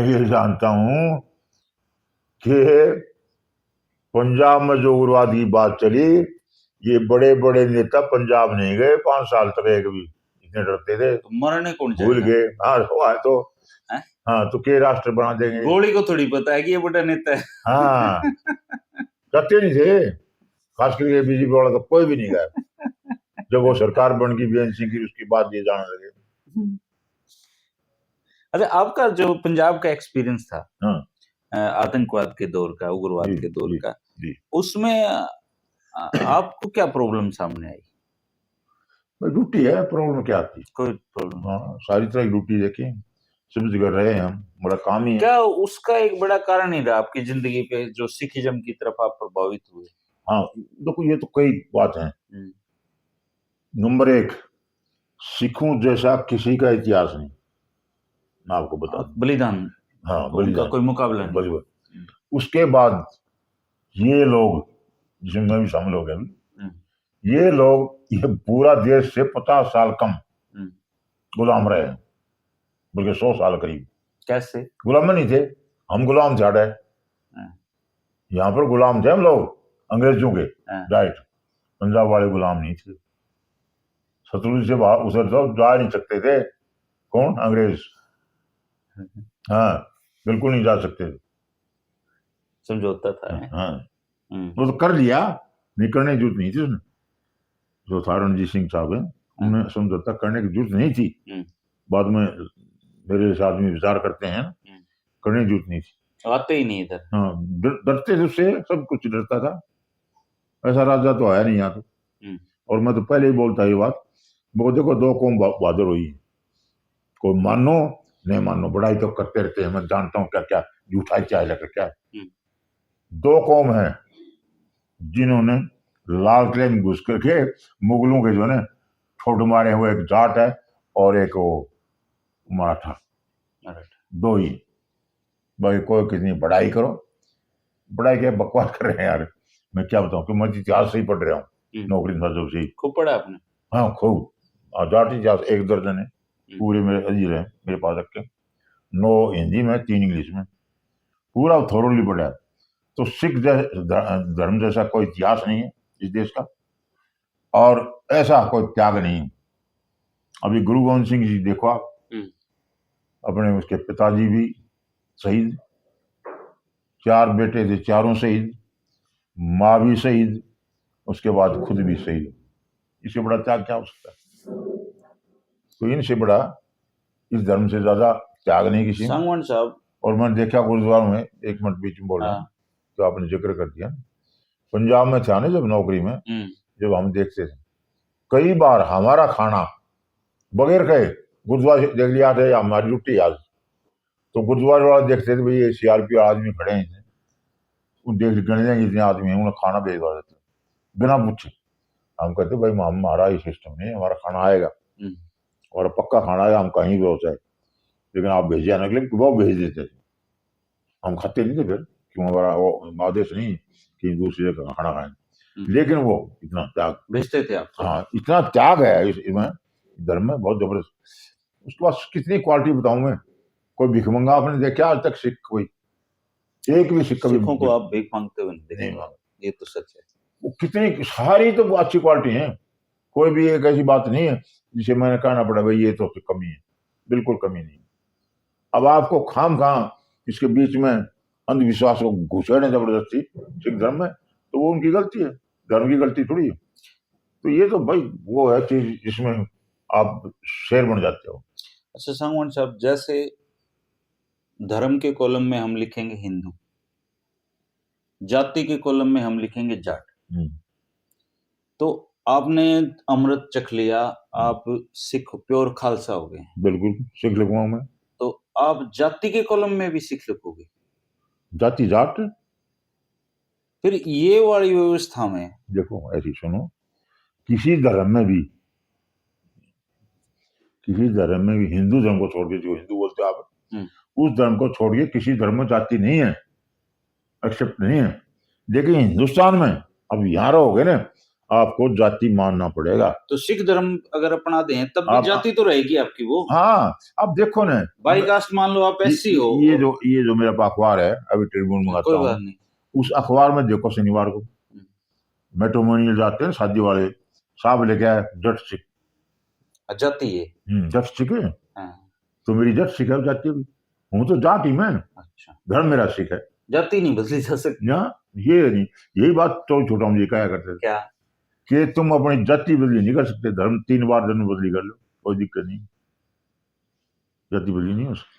ये जानता हूं कि पंजाब में जो उग्रवाद की बात चली, ये बड़े बड़े नेता पंजाब नहीं गए 5 साल तक, एक भी, इतने डरते थे। तो मरने कौन भूल गए। हाँ तो के राष्ट्र बना देंगे? गोली को थोड़ी पता है कि ये बड़ा नेता है। हाँ करते नहीं थे, खास करके बीजेपी वाला तो कोई भी नहीं गया। जब वो सरकार बन गई बीएनसी की, उसके बाद ये जाने लगे। अच्छा, आपका जो पंजाब का एक्सपीरियंस था, हाँ, आतंकवाद के दौर का, उग्रवाद के दौर का, उसमें आपको क्या प्रॉब्लम सामने आई? ड्यूटी है, प्रॉब्लम क्या थी? कोई प्रॉब्लम? हाँ, सारी तरह की ड्यूटी देखी, सब जगह रहे हैं हम, बड़ा काम ही है। क्या उसका एक बड़ा कारण ही रहा आपकी जिंदगी पे जो सिखिज्म की तरफ आप प्रभावित हुए? हाँ देखो, ये तो कई बात है। नंबर 1, सिखों जैसा किसी का इतिहास नहीं, मैं आपको बता दूं। बलिदान, हाँ, उनका कोई मुकाबला नहीं। उसके बाद ये लोग, जिसमें मैं भी शामिल हो गया, ये लोग ये पूरा देश से 50 साल कम गुलाम रहे हैं, बल्कि 100 साल करीब। कैसे? गुलाम नहीं थे, हम गुलाम थे हटे। हाँ। यहाँ पर गुलाम थे हम लोग अंग्रेजों के, हाँ। राइट। पंजाब वाले गुलाम नहीं थे। शत्रु से बाहर उधर तो जा नहीं सकते थे। कौन? अंग्रेज। हाँ, बिल्कुल नहीं जा सकते थे। समझौता था। हाँ, वो तो कर लिया, निकलने की जरूरत नहीं थी उसने। जो था रणजीत सिंह साहब है, उन्हें समझौता करने की जरूरत नहीं थी। बाद में मेरे इस आदमी विचार करते हैं, करने की जरूरत नहीं थी। आते ही नहीं इधर। हाँ, डरते थे उससे, सब कुछ डरता था। ऐसा राजा तो आया नहीं यहाँ तो। और मैं तो पहले ही बोलता ये बात, वो देखो दो कौम बहादुर हुई है, कोई मानो नहीं मानो, बड़ाई तो करते रहते हैं, मैं जानता हूँ क्या क्या झूठा चाय लगा क्या। दो कौम है जिन्होंने लाल किले में घुस करके मुगलों के जो है ठोड मारे हुए, एक जाट है और एक वो मराठा, दो ही। भाई कोई कितनी बड़ाई करो, बड़ाई क्या बकवास कर रहे हैं यार। मैं क्या बताऊं कि मैं इतिहास से ही पढ़ रहा हूँ, नौकरी था जब से ही। खूब पढ़ा आपने? हाँ, खूब। जाट इतिहास एक दर्जन है पूरे मेरे अजीज है मेरे पास रख के, 9 हिंदी में 3 इंग्लिश में, पूरा थोरली पढ़ा है। तो सिख धर्म जैसा कोई इतिहास नहीं है इस देश का, और ऐसा कोई त्याग नहीं है। अभी गुरु गोविंद सिंह जी देखो आप, अपने उसके पिताजी भी शहीद, 4 बेटे थे, चारों शहीद, माँ भी शहीद, उसके बाद खुद भी शहीद। इससे बड़ा त्याग क्या हो सकता है? तो इनसे बड़ा इस धर्म से ज्यादा त्याग नहीं किसी में। सांगवान साहब, और मैंने देखा गुरुद्वारों में, एक मिनट बीच में बोल रहा हूँ, तो आपने जिक्र कर दिया, पंजाब में था ना जब नौकरी में, जब हम देखते थे कई बार हमारा खाना बगैर कहे गुरुद्वारे देख लिया था या हमारी रोटी आज, तो गुरुद्वारे वाला देखते थे भाई ये सीआरपी आदमी खड़े हैं, वो देख गण लेंगे इतने आदमी हैं, उन्हें खाना भेजवा देते बिना पूछे। हम कहते भाई हमारा ही सिस्टम नहीं, हमारा खाना आएगा और पक्का खाना आएगा, हम कहीं भी हो जाए, लेकिन आप भेजे आने के लिए वो भेज देते थे, हम खाते नहीं थे फिर, क्यों हमारा वो आदेश नहीं कि दूसरे का खाना खाएं, लेकिन वो इतना त्याग भेजते थे आप। हाँ, इतना त्याग है इसमें, धर्म में बहुत जबरदस्त। उसके बाद कितनी क्वालिटी बताऊं मैं, कोई भिखमंगा आपने देखा आज तक? सिख कोई एक भी सिख सिखों को आप भीख मांगते हुए नहीं मांगा, ये तो सच है। वो कितनी सारी तो अच्छी क्वालिटी है, कोई भी एक ऐसी बात नहीं है जिसे मैंने कहना पड़ा भाई ये तो कमी है, बिल्कुल कमी नहीं। अब आपको खाम इसके बीच में अंधविश्वास को घुसेड़े जबरदस्ती सिख धर्म में, तो वो उनकी गलती है, धर्म की गलती थोड़ी है। तो ये तो भाई वो है चीज जिसमें आप शेर बन जाते हो। अच्छा सांगवान साहब, जैसे धर्म के कॉलम में हम लिखेंगे हिंदू, जाति के कॉलम में हम लिखेंगे जाट, तो आपने अमृत चख लिया, आप सिख प्योर खालसा हो गए। बिल्कुल सिख लिखूंगा मैं। तो आप जाति के कॉलम में भी सिख लिखोगे? जाति जाट। फिर ये वाली व्यवस्था में देखो ऐसी सुनो, किसी धर्म में भी हिंदू धर्म को छोड़ के, जो हिंदू बोलते हो आप, उस धर्म को छोड़ के किसी धर्म में जाति नहीं है, एक्सेप्ट नहीं है। लेकिन हिंदुस्तान में अब यहाँ रहोगे ना, आपको जाति मानना पड़ेगा। तो सिख धर्म अगर अपना दें तब भी जाति तो रहेगी आपकी वो। हाँ, अब देखो ना, बाई कास्ट मान लो आप एससी हो। ये जो मेरा अखबार है, अभी ट्रिब्यून मंगाता हूँ, उस अखबार में देखो शनिवार को मैट्रिमोनियल जाते हैं शादी वाले, साहब लेके आए जट सिख। जाति है जट सिख है, तो मेरी जट सिख है, जाति भी हूँ तो जाट ही मैं। अच्छा, धर्म मेरा सिख है, जाति नहीं बदली जा सकती ना। ये नहीं, यही बात तो छोटा मुझे कहा करते थे क्या कि तुम अपनी जाति बदली नहीं कर सकते, धर्म 3 बार जन्म बदली कर लो, कोई दिक्कत नहीं, जाति बदली नहीं हो सकती,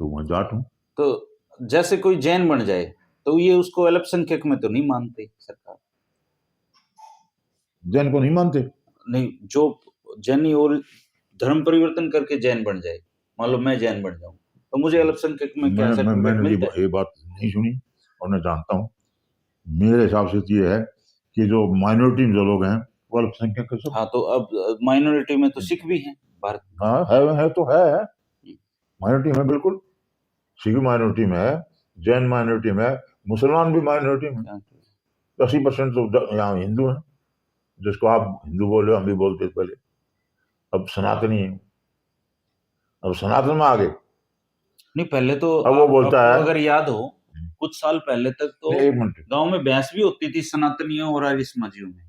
तो मैं जाट हूँ। तो जैसे कोई जैन बन जाए तो ये उसको अल्पसंख्यक में तो नहीं मानते सरकार? जैन को नहीं मानते? नहीं, जो जैनी और धर्म परिवर्तन करके जैन बन जाए, मान लो मैं जैन बन जाऊं, तो मुझे अल्पसंख्यक में क्या सर्टिफिकेट मिलता है? ये बात नहीं सुनी और मैं जानता हूँ। मेरे हिसाब से ये है कि जो माइनॉरिटी में जो लोग हैं वो अल्पसंख्यक है सब। हाँ, तो अब माइनॉरिटी में तो सिख भी हैं भारत में। हाँ है तो है, माइनॉरिटी में बिल्कुल, सिख माइनॉरिटी में है, जैन माइनॉरिटी में है, मुसलमान भी माइनॉरिटी में। 80% तो यहाँ हिंदू हैं, जिसको आप हिंदू बोल रहे हो, हम भी बोलते थे पहले, अब सनातनी है, अब सनातन में आ गए। नहीं, पहले तो अब वो बोलता आपको है, अगर याद हो कुछ साल पहले तक तो नहीं, एक मिनट, गांव में बहस भी होती थी सनातनियों और आर्य समाजियों में,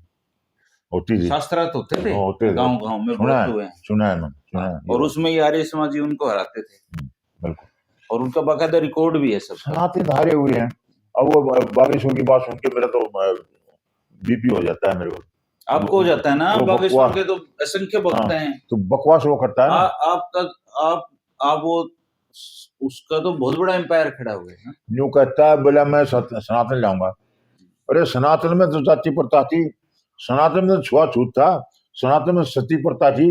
होती थी, शास्त्रार्थ होते थे, होते थे, गांव गांव में सुना बहुत है, हुए हैं। सुना है मैंने, सुना हाँ, है ये और बात। उसमें ये आर्य समाजी उनको हराते थे बिल्कुल, और उनका बाकायदा रिकॉर्ड भी है सबका। सनातन हारे हुए हैं। अब वो बागेश्वर की बात सुन के मेरा तो बीपी हो जाता है मेरे को। आपको हो जाता है ना, वो बागेश्वर बकवास, के तो असंख्य भक्त हाँ, हैं। तो बकवास वो करता है ना। आपका आप वो उसका तो बहुत बड़ा एम्पायर खड़ा हुआ है ना। यूं कहता है बोला मैं सनातन जाऊंगा। अरे सनातन में तो जाति प्रथा थी, सनातन में तो छुआछूत था, सनातन में सती प्रथा थी,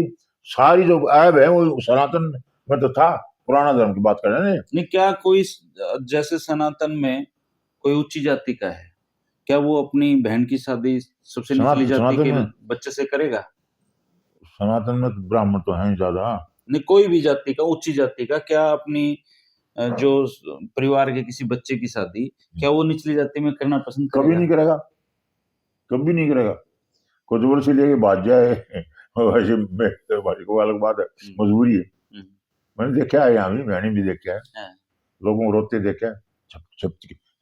सारी जो ऐब है वो सनातन में तो था। पुराना धर्म की बात कर रहे हैं। नहीं, क्या कोई जैसे सनातन में कोई उच्च जाति का है, क्या वो अपनी बहन की शादी सबसे निचली जाति सनातन के में, बच्चे से करेगा? सनातन में तो ब्राह्मण तो है ही ज्यादा। नहीं, कोई भी जाति का, उच्च जाति का क्या अपनी जो परिवार के किसी बच्चे की शादी क्या वो निचली जाति में करना पसंद कभी करेगा? नहीं करेगा, कभी नहीं करेगा। कुछ वर्ष लेके भाग जाए वैसे भाई को अलग बात है, मजबूरी है। मैंने देखा है, यहाँ भी मैंने भी देखा है, हाँ। लोगों को रोते देखा है,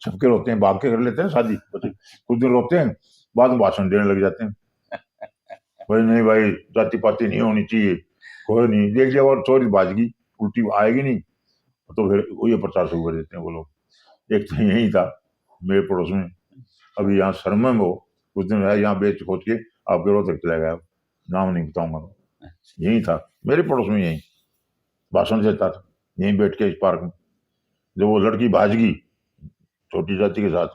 छपके रोते हैं, भाग के कर लेते हैं शादी, कुछ दिन रोते हैं, बाद में भाषण देने लग जाते हैं। भाई नहीं भाई, जाति पाति नहीं होनी चाहिए, कोई नहीं देख लिया और चोरी भाजगी उल्टी आएगी नहीं, तो फिर ये प्रचार शुरू कर देते हैं वो लोग। एक तो यही था मेरे पड़ोस में, अभी यहाँ शर्मा में हो कुछ दिन है, यहाँ बेच खोज के आपके रोज तक चला गया, नाम नहीं बताऊंगा। यही था मेरे पड़ोस में, यही भाषण देता था, यहीं बैठ के इस पार्क में। जब वो लड़की भाजगी छोटी जाति के साथ,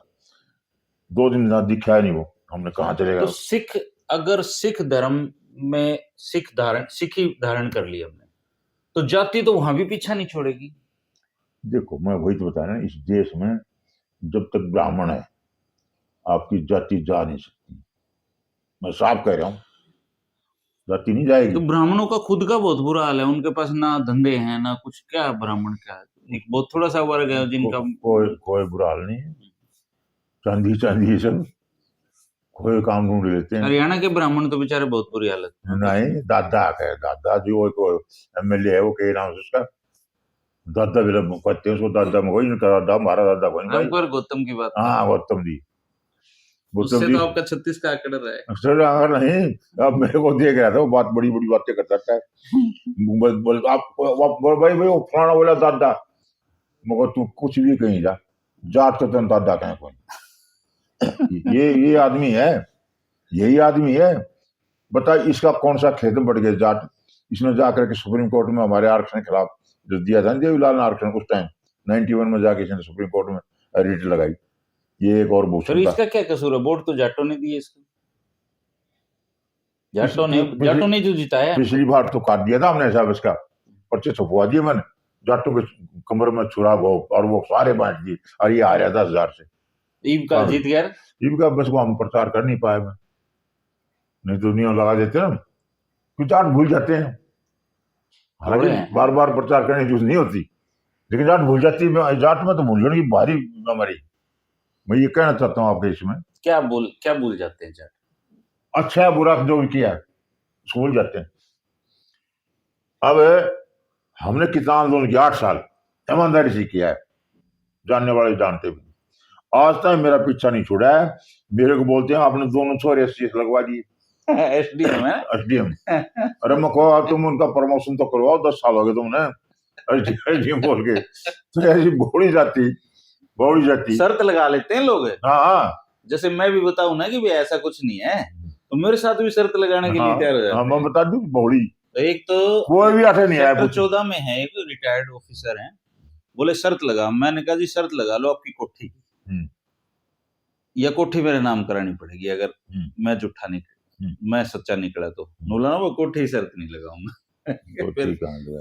2 दिन दिखा नहीं वो, हमने कहाँ चलेगा। तो सिख, अगर सिख धर्म में सिखी धारण कर लिया हमने, तो जाति तो वहां भी पीछा नहीं छोड़ेगी। देखो मैं वही तो बता रहा हूं, इस देश में जब तक ब्राह्मण है आपकी जाति जा नहीं सकती, मैं साफ कह रहा हूँ, जाति नहीं जाएगी। तो ब्राह्मणों का खुद का बहुत बुरा हाल है, उनके पास ना धंधे हैं ना कुछ, क्या ब्राह्मण क्या है, एक बहुत थोड़ा सा वर्ग है जिनका कोई बुरा हाल नहीं है, चांदी चांदी सब कोई काम ढूंढ लेते हैं। हरियाणा के ब्राह्मण तो बेचारे बहुत बुरी हालत में। नहीं, दादा है, दादा जो एमएलए है वो के नाम से उसका दादा भी कहते हैं उसको, दादा में कोई नहीं करा, दादा हमारा दादा कोई नहीं भाई। रामकुमार गौतम की बात, हाँ गौतम जी, उससे गौतम जी तो आपका 36 का आंकड़ा रहा है। सर अगर नहीं, अब मेरे को देख रहा था वो, बात बड़ी बड़ी बातें करता है। आप भाई भाई वो फलाना बोला दादा, मगर तू कुछ भी कहीं जा, जाट तो तुम दादा कहें कोई। ये आदमी है, यही आदमी है। बता इसका कौन सा खेत बढ़ गया जाट, इसने जाकर के सुप्रीम कोर्ट में हमारे आरक्षण के खिलाफ जो दिया था देवीलाल ने आरक्षण उस टाइम 91 में जाके इसने सुप्रीम कोर्ट में रिट लगाई। ये एक और फिर भूषण था। इसका क्या कसूर है? वोट तो जाटों ने दिए इसको, जाटों ने जो जिताया। पिछली बार तो काट दिया था हमने साहब, इसका पर्चे छपवा दिए मैंने, जाटों के कमर में छुरा वो, और वो सारे बांट दिए, और ये आ रहा 10,000 से। ईब का जीत गया, ईब का बस वो हम प्रचार कर नहीं पाए मैं, नहीं तो नियम लगा देते ना, कुछ जाट भूल जाते हैं, हालांकि बार बार प्रचार करने की जरूरत नहीं होती, लेकिन जाट भूल जाती है। जाट में तो भूलने की भारी हमारी, मैं ये कहना चाहता हूँ आपके इसमें। क्या भूल जाते हैं जाट? अच्छा बुरा जो भी किया भूल जाते हैं। अब हमने कितना आंदोलन किया, 8 साल ईमानदारी से किया है, जानने वाले जानते भी, आज तक मेरा पीछा नहीं छुड़ा है। मेरे को बोलते हैं आपने दोनों छोरे एसटीएस लगवा दिए। एसडीएम है, एसडीएम। अरे मैं कहो तुम उनका प्रमोशन तो करवाओ, 10 साल हो गए तुमने एसडीएम बोल के। तो ऐसी बौड़ी जाती शर्त लगा लेते हैं लोग। हाँ, जैसे मैं भी बताऊं ना कि भाई ऐसा कुछ नहीं है, तो मेरे साथ भी शर्त लगाने के लिए तैयार हो जाते हैं। मैं बता दूं बौड़ी, तो एक तो कोई भी आठे नहीं आया। 14 में है एक रिटायर्ड ऑफिसर है, बोले शर्त लगा, मैंने कहा जी शर्त लगा लो आपकी कोठी की, या कोठी मेरे नाम करानी पड़ेगी अगर मैं झूठा निकला, मैं सच्चा निकला तो। बोला ना वो कोठी शर्त नहीं लगाऊंगा।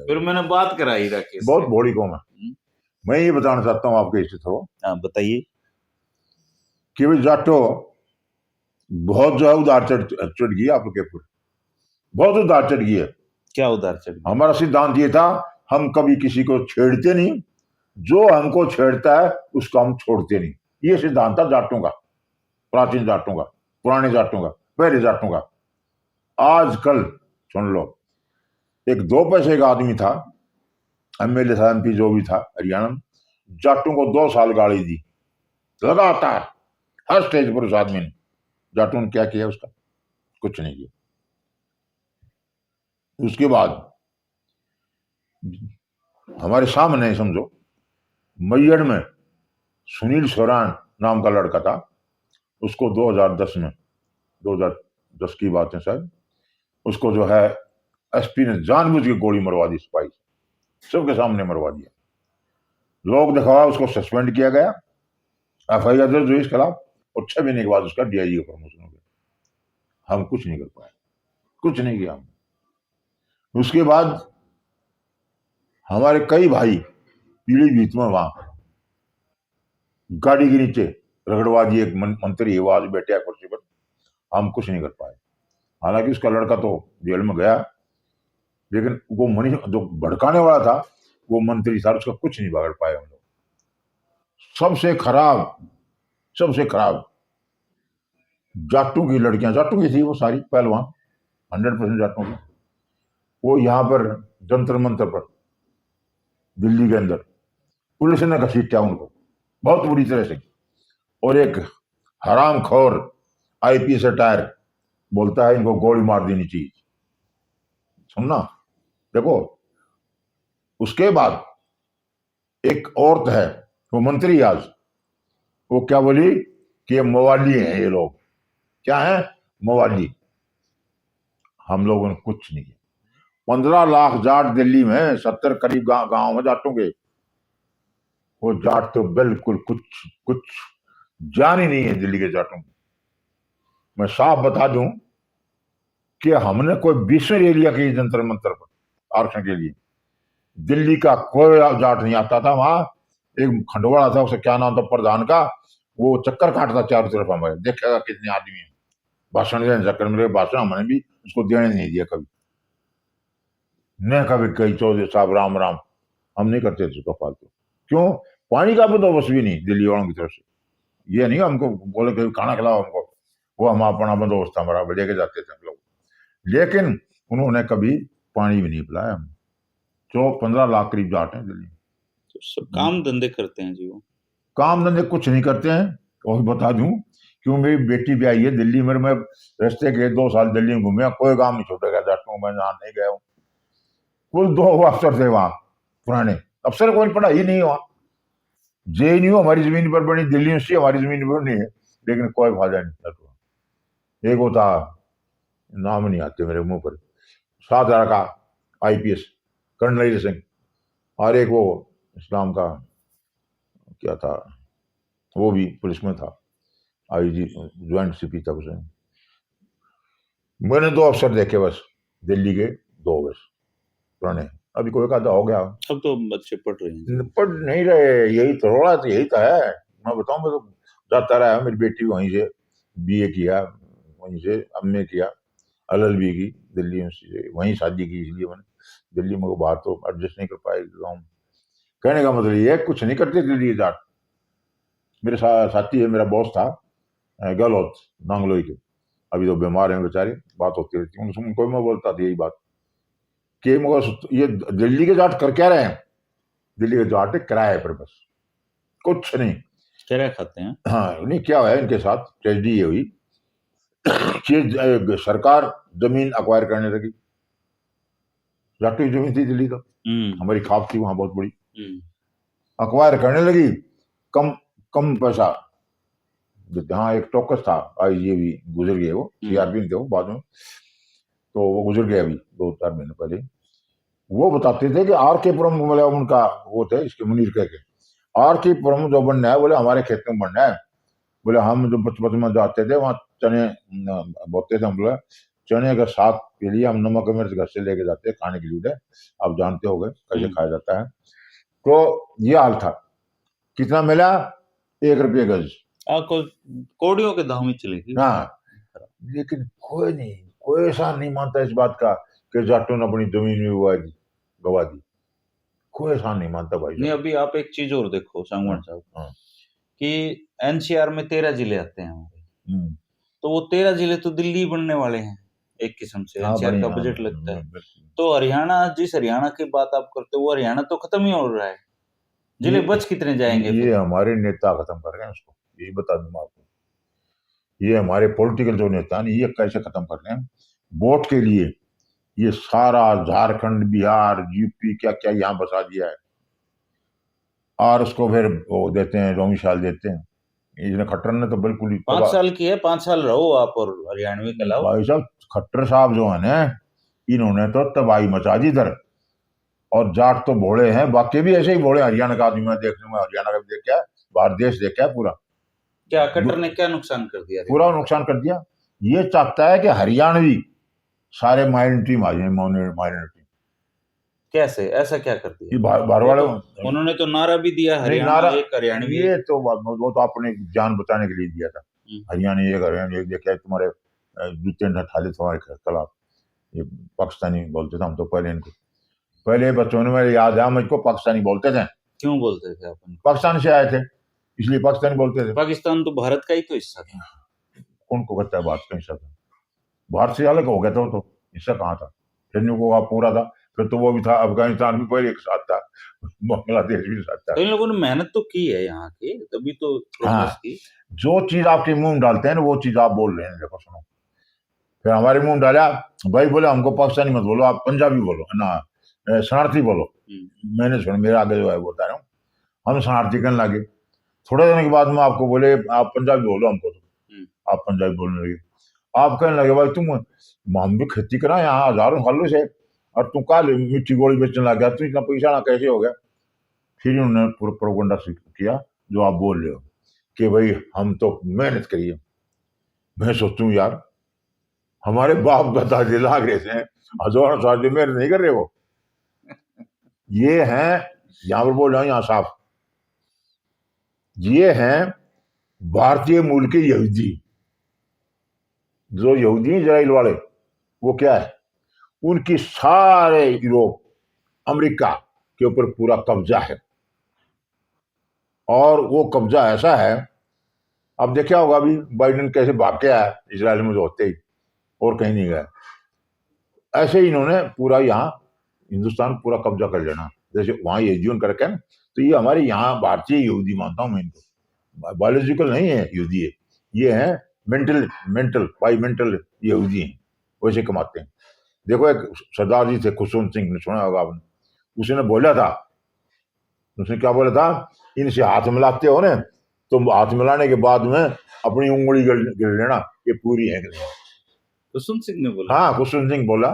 फिर मैंने बात कराई राकेश, बहुत बड़ी कौम है। मैं ये बताना चाहता हूँ आपके इससे थोड़ा। हाँ बताइए। कि भाई जाटो बहुत जो है उधार चढ़ गई आपके ऊपर, बहुत उधार चढ़ गई है। क्या उधार चढ़ गई? हमारा सिद्धांत ये था हम कभी किसी को छेड़ते नहीं, जो हमको छेड़ता है उसको हम छोड़ते नहीं। ये सिद्धांत था जाटों का, प्राचीन जाटों का, पुराने जाटों का, पहले जाटों का। आजकल सुन लो, एक 2 पैसे का आदमी था, एमएलए था, एमपी जो भी था हरियाणा में, जाटों को 2 साल गाली दी लगातार, हर स्टेज पर उस आदमी ने। जाटों ने क्या किया उसका? कुछ नहीं किया। उसके बाद हमारे सामने समझो मैयड़ में सुनील सोरान नाम का लड़का था, उसको 2010 में, 2010 की बात है शायद, उसको जो है एसपी ने जानबूझ के गोली मरवा दी, सिपाही सबके सामने मरवा दिया। लोग दिखावा, उसको सस्पेंड किया गया, एफआईआर दर्ज हुई इसके खिलाफ, और 6 महीने के बाद उसका डीआईजी का प्रमोशन हो गया। हम कुछ नहीं कर पाए, कुछ नहीं किया हम। उसके बाद हमारे कई भाई पीलीभीत में वहां गाड़ी के नीचे रगड़वा दिए, एक मंत्री है वो आज बैठे है कुर्सी पर, हम कुछ नहीं कर पाए। हालांकि उसका लड़का तो जेल में गया, लेकिन वो मनीष जो भड़काने वाला था वो मंत्री था, उसका कुछ नहीं बिगाड़ पाए हम लोग। सबसे खराब जाटों की लड़कियां, जाटों की थी वो सारी पहलवान, 100% जाटों की, वो यहाँ पर जंतर मंतर पर दिल्ली के अंदर पुलिस ने घसीटा उनको बहुत बुरी तरह से। और एक हरामखोर आईपीएस रिटायर बोलता है इनको गोली मार देनी चाहिए। सुनना, देखो, उसके बाद एक औरत है, वो मंत्री आज, वो क्या बोली कि ये मवाली हैं, ये लोग क्या है, मवाली। हम लोगों ने कुछ नहीं किया। 15 लाख जाट दिल्ली में, 70 करीब गांव में जाटों के, वो जाट तो बिल्कुल कुछ जान ही नहीं है दिल्ली के जाटों को। मैं साफ बता दूं कि हमने कोई 20वें एरिया की जंतर मंतर पर आरक्षण के लिए, दिल्ली का कोई जाट नहीं आता था वहां। एक खंडवाड़ा था, उसे क्या नाम था प्रधान का, वो चक्कर काटता चारों तरफ, हमारे देखेगा कितने आदमी हैं, भाषण देने चक्कर में, भाषण हमने भी उसको देने नहीं दिया कभी, न कभी कही चौधरी साहब राम राम, हम नहीं करते थे उसका फालतू। क्यों? पानी का बंदोबस्त भी नहीं दिल्ली वालों की तरफ से। ये नहीं हमको बोले कभी खाना खिलाओ हमको, वो हम अपना बंदोबस्त हमारा लेके जाते थे हम लोग, लेकिन उन्होंने कभी पानी भी नहीं पिलाया हम। जो 15 लाख करीब जाट हैं दिल्ली, तो सब काम धंधे करते हैं जी, वो काम धंधे कुछ नहीं करते हैं। और बता दूं, क्यों, मेरी बेटी भी आई है दिल्ली में, मैं रास्ते के 2 साल दिल्ली में घूमे, कोई काम नहीं छूटेगा जाटों, मैं जहां नहीं गया हूँ। कुल 2 अफसर थे वहां पुराने, अफसर कोई पढ़ाई नहीं हुआ। जेएनयू हमारी जमीन पर बनी, दिल्ली यूनिवर्सिटी हमारी जमीन पर बनी है, लेकिन कोई फायदा नहीं। एक होता, नाम नहीं आते मेरे मुंह पर, 7,000 का आईपीएस कर्नल सिंह, और एक वो इस्लाम का क्या था, वो भी पुलिस में था, आईजी ज्वाइंट सीपी था उसे। मैंने 2 अफसर देखे बस दिल्ली के, 2 बस पुराने, अभी कोई का हो गया। अब तो बच्चे पढ़ रहे हैं, पढ़ नहीं रहे, यही तो रोड़ा, तो यही तो है। मैं बताऊं, मैं तो जाता रहा, मेरी बेटी वहीं से बीए किया, वहीं से एमए किया, एलएलबी की दिल्ली यूनिवर्सिटी से, वहीं शादी की, इसलिए मैंने दिल्ली में बाहर तो एडजस्ट नहीं कर पाए गाँव में। कहने का मतलब ये है, कुछ नहीं करते दिल्ली के जाट। मेरे साथी है, मेरा बॉस था गहलोत नांगलोई के, अभी तो बीमार है बेचारे, बात होती रहती है उनको, मैं बोलता था यही बात कि मगर ये दिल्ली के जाट कर क्या रहे हैं, दिल्ली के जाट किराए पर बस, कुछ नहीं, किराया खाते हैं। हाँ, नहीं क्या है इनके साथ ट्रेजेडी ये हुई कि सरकार जमीन अक्वायर करने लगी, जाटों की जमीन थी दिल्ली तो, हमारी खाप थी वहां बहुत बड़ी, अक्वायर करने लगी, कम पैसा। हाँ, एक टोकस था, आईजी भी गुजर गए, वो सीआरपी थे वो बाद में, तो वो गुजर गए अभी 2-4 महीने पहले। वो बताते थे कि आर के पुरम, मतलब उनका वो थे इसके मुनीर कह के, आर के पुरम जो बनना है, बोले हमारे खेत में बनना है। बोले हम जो बचपन में जाते थे वहां चने बोते थे हम लोग, चने का साग के लिए हम नमक मिर्च घर से लेके जाते खाने के लिए, आप जानते हो गए कैसे खाया जाता है। तो ये हाल था। कितना मिला? 1 रुपये गज। कोड़ियों के दाम ही चलेगी। हाँ, लेकिन कोई ऐसा नहीं मानता इस बात का कि जाटों ने अपनी जमीन में गवा दी, कोई ऐसा नहीं मानता भाई। नहीं, अभी आप एक चीज और देखो सांगवान साहब, कि एनसीआर में 13 जिले आते हैं हमारे, तो वो 13 जिले तो दिल्ली बनने वाले हैं, एक किस्म से हाँ एनसीआर बड़ी, का हाँ, बजट लगता है। बिल्कुल। तो हरियाणा, जिस हरियाणा की बात आप करते हो, वो हरियाणा तो खत्म ही हो रहा है। जिले ये बच कितने जाएंगे ये फिर? हमारे नेता खत्म कर रहे हैं उसको, यही बता दूं मैं आपको। ये हमारे पॉलिटिकल जो नेता हैं ये कैसे खत्म कर रहे हैं, वोट के लिए ये सारा झारखंड, बिहार, यूपी क्या क्या यहाँ बसा दिया है, और उसको फिर वो देते हैं, डोमिसाइल देते हैं। इसने खट्टर ने तो बिल्कुल ही 5 साल की है, 5 साल रहो आप और हरियाणवी कहलाओ। भाई साहब खट्टर साहब जो है ना, इन्होंने तो तबाही मचा दी इधर। और जाट तो भोले हैं, बाकी भी ऐसे ही भोले। हरियाणा का आदमी मैं देख लूँ, मैं हरियाणा का भी देखा है, भारत देश देखा है पूरा। क्या कट्टर ने क्या नुकसान कर दिया पूरा हरियाणा का? नुकसान कर दिया। ये चाहता है कि हरियाणवी सारे माइनॉरिटी में आ जाए, माइनॉरिटी। कैसे, ऐसा क्या कर दिया? ये बाहर ये वाले तो उन्होंने तो नारा भी दिया, नहीं, हरियाणा नारा एक हरियाणवी ये एक। तो वो तो अपने जान बचाने के लिए दिया था। हरियाणा एक, हरियाणा एक देखा है, तुम्हारे जूते न ठाले तुम्हारे खिलाफ। ये पाकिस्तानी बोलते थे हम तो पहले इनको, पहले बच्चों में याद है मुझको, पाकिस्तानी बोलते थे। क्यों बोलते थे अपन? पाकिस्तान से आए थे इसलिए पाकिस्तानी बोलते थे। पाकिस्तान तो भारत का ही तो हिस्सा था। कौन को कहता है भारत का हिस्सा था? भारत से अलग हो गया था वो तो, हिस्सा कहाँ था? हिंदू को आप पूरा था, फिर तो वो भी था, अफगानिस्तान भी पहले एक साथ था, बांग्लादेश भी साथ था। तो इन लोगों ने मेहनत तो की है यहाँ की, तभी तो प्रोग्रेस हाँ, की। जो चीज आपके मुंह में डालते हैं ना वो चीज आप बोल रहे हैं, देखो सुनो। फिर हमारे मुंह में डाला, भाई बोले हमको पाकिस्तानी मत बोलो, आप पंजाबी बोलो ना, शरणार्थी बोलो। मैंने सुना, मेरे आगे जो है वो बता रहा हूँ, हम शरणार्थी करने लगे। थोड़े दिन के बाद में आपको बोले आप पंजाबी बोलो हमको, तो आप पंजाबी बोलने लगे। आप कहने लगे भाई तुम, हम भी खेती करा यहाँ हजारों सालों से, और तू का मिट्टी गोली बेचने लग गया, तू इतना पैसा ना कैसे हो गया? फिर उन्होंने पूरा प्रोपगंडा किया जो आप बोल रहे हो कि भाई हम तो मेहनत करिए। मैं सोचूं यार, हमारे बाप दादा लाग रहे थे हजारों साल से, मेहनत नहीं कर रहे वो। ये हैं, यहाँ पर बोल रहा हूँ यहाँ साफ, ये हैं भारतीय मूल के यहूदी। जो यहूदी हैं इजराइल वाले, वो क्या है, उनकी सारे यूरोप, अमेरिका के ऊपर पूरा कब्जा है। और वो कब्जा ऐसा है, अब देखा होगा अभी बाइडेन कैसे भाग के आया इजराइल में, जो होते ही और कहीं नहीं गया। ऐसे ही इन्होंने पूरा यहाँ हिंदुस्तान पूरा कब्जा कर लेना। जैसे वहां यहूदियों कर रखा है ना, तो ये हमारे यहाँ भारतीय यहूदी मानता हूँ मैं इनको। बायोलॉजिकल नहीं है यहूदी, ये है मेंटल बाई मेंटल यहूदी हैं, वैसे कमाते हैं। देखो एक सरदार जी थे खुशवंत सिंह, ने सुना होगा आपने, उसने बोला था, उसने क्या बोला था, इनसे हाथ मिलाते हो ना, तो हाथ मिलाने के बाद में अपनी उंगली गिर लेना, ये पूरी है कि नहीं। कुसुम सिंह ने बोला? हाँ, खुशवंत सिंह बोला,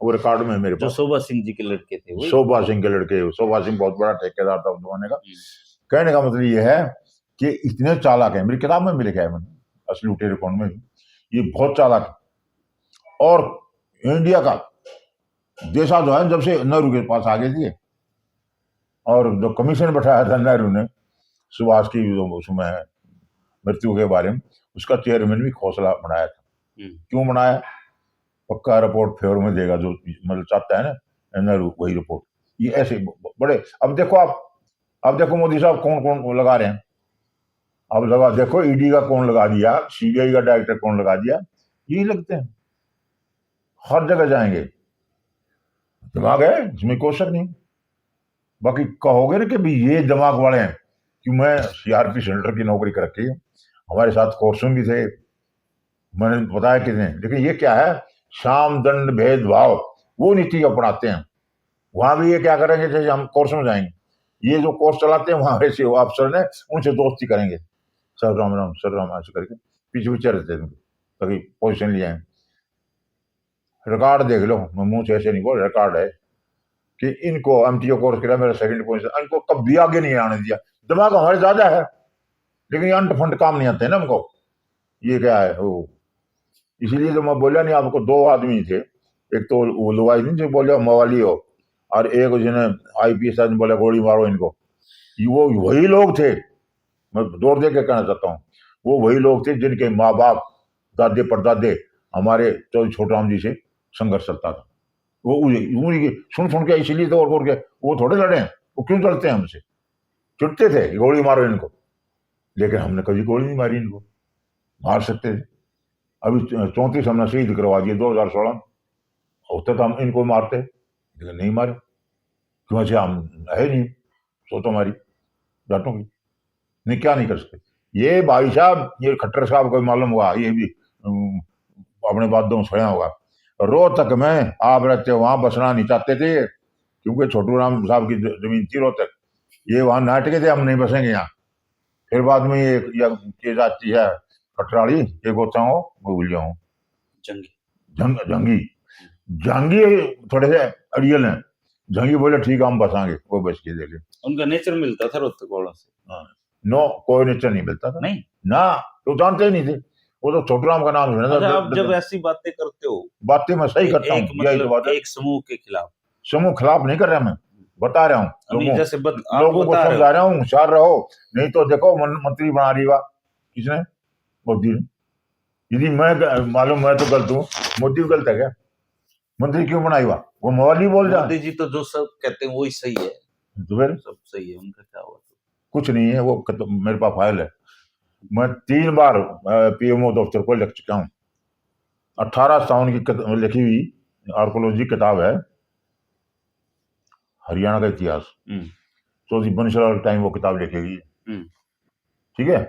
वो रिकॉर्ड में है मेरे जो पास। शोभा सिंह जी के लड़के थे वो? शोभा सिंह के लड़के, शोभा सिंह बहुत बड़ा ठेकेदार था उस जमाने का। कहने का मतलब ये है कि इतने चालाक है, मेरी किताब में भी लिखा है मैंने, असली लुटेरे कौन में भी, ये बहुत चालाक है। और इंडिया का देशा जो है जब से नेहरू के पास आ गए थे, और जो कमीशन बैठाया था नेहरू ने सुभाष की उसमें मृत्यु के बारे में, उसका चेयरमैन भी खोसला बनाया था। क्यों बनाया? पक्का रिपोर्ट फेवर में देगा, जो मतलब चाहता है ना नेहरू, वही रिपोर्ट। ये ऐसे बड़े, अब देखो आप, अब देखो मोदी साहब कौन कौन लगा रहे हैं, अब लगा देखो ईडी का कौन लगा दिया, सीबीआई का डायरेक्टर कौन लगा दिया, यही लगते हैं, हर जगह जाएंगे। दिमाग है इसमें, कोई शक नहीं। बाकी कहोगे ना कि भी ये दिमाग वाले हैं, कि मैं सीआरपी सेंटर की नौकरी कर रखी है, हमारे साथ कोर्सों भी थे, मैंने बताया कितने, लेकिन ये क्या है, साम दंड भेदभाव, वो नीति अपनाते हैं। वहां भी ये क्या करेंगे, जैसे हम कोर्स में जाएंगे, ये जो कोर्स चलाते हैं वहां ऐसे अफसर ने उनसे दोस्ती करेंगे, सर राम ऐसे करके पीछे पीछे रहते हैं ताकि पोजिशन ले आए। रिकॉर्ड देख लो, मैं मुंह से ऐसे नहीं बोल, रिकॉर्ड है कि इनको एमटीओ कोर्स किया, मेरा सेकंड पोजिशन, इनको कभी आगे नहीं आने दिया। दिमाग हमारे ज्यादा है, लेकिन ये अंट फंड काम नहीं आते हैं ना हमको। ये क्या है वो, इसीलिए तो मैं बोला नहीं आपको, दो आदमी थे, एक तो वो लुगाई नहीं जो बोले मवाली हो, और एक जिन्हें आईपीएस आदमी बोला गोली मारो इनको, वो वही लोग थे, मैं जोर दे के कहना चाहता हूँ, वो वही लोग थे जिनके माँ बाप दादे परदादे हमारे चौधरी छोटराम जी से संघर्ष चलता था। वो सुन के इसीलिए तो, और के वो थोड़े लड़े हैं, वो क्यों लड़ते हैं हमसे, चिढ़ते थे गोली मारो इनको, लेकिन हमने कभी गोली नहीं मारी इनको, मार सकते थे, अभी 34 हमने शहीद करवा दिए 2016 में। होते तो हम इनको मारते, लेकिन नहीं मारे, क्यों से हम है नहीं सोच हमारी जाटों की, नहीं क्या नहीं कर सकते। ये भाई साहब, ये खट्टर साहब को मालूम हुआ, ये भी अपने बातों सुना होगा। रोहतक में आप रहते हो, वहां बसना नहीं चाहते थे क्योंकि छोटू राम साहब की जमीन थी रोहतक, ये वहां नाट के थे हम नहीं बसेंगे यहाँ। फिर बाद में ये चीज आती है कटराड़ी, ये गोता हो वो भूल जाऊँ, जंगी जंगी थोड़े से अड़ियल हैं। जंगी बोले ठीक है हम बसाएंगे, वो बच के देखे। उनका नेचर मिलता था रोहतक वालों से? नो, कोई नेचर नहीं मिलता था, नहीं ना, तो जानते ही नहीं थे। वो तो छोटूराम का नाम सुना था। अच्छा, आप जब ऐसी बातें करते हो, बातें मैं सही करता हूँ, यही तो बात है। एक समूह के खिलाफ, समूह खिलाफ नहीं कर रहा, मैं बता रहा हूँ लोगों को समझा रहा हूँ, होशियार रहो, नहीं तो देखो मंत्री बना रही किसने? मोदी ने। यदि मैं मालूम मैं तो गलत हूँ, मोदी गलत है क्या? मंत्री क्यों बनाई वो मवाली बोल रहा। मोदी जी तो जो सब कहते हैं वही सही है, तो फिर सब सही है, उनका क्या हुआ? कुछ नहीं है, वो मेरे पास फाइल है, मैं 3 बार पीएमओ दफ्तर को लिख चुका हूँ। 18 साउन की लिखी हुई आर्कोलॉजी किताब है, हरियाणा का इतिहास, तो बंसल टाइम वो किताब लिखेगी, ठीक है।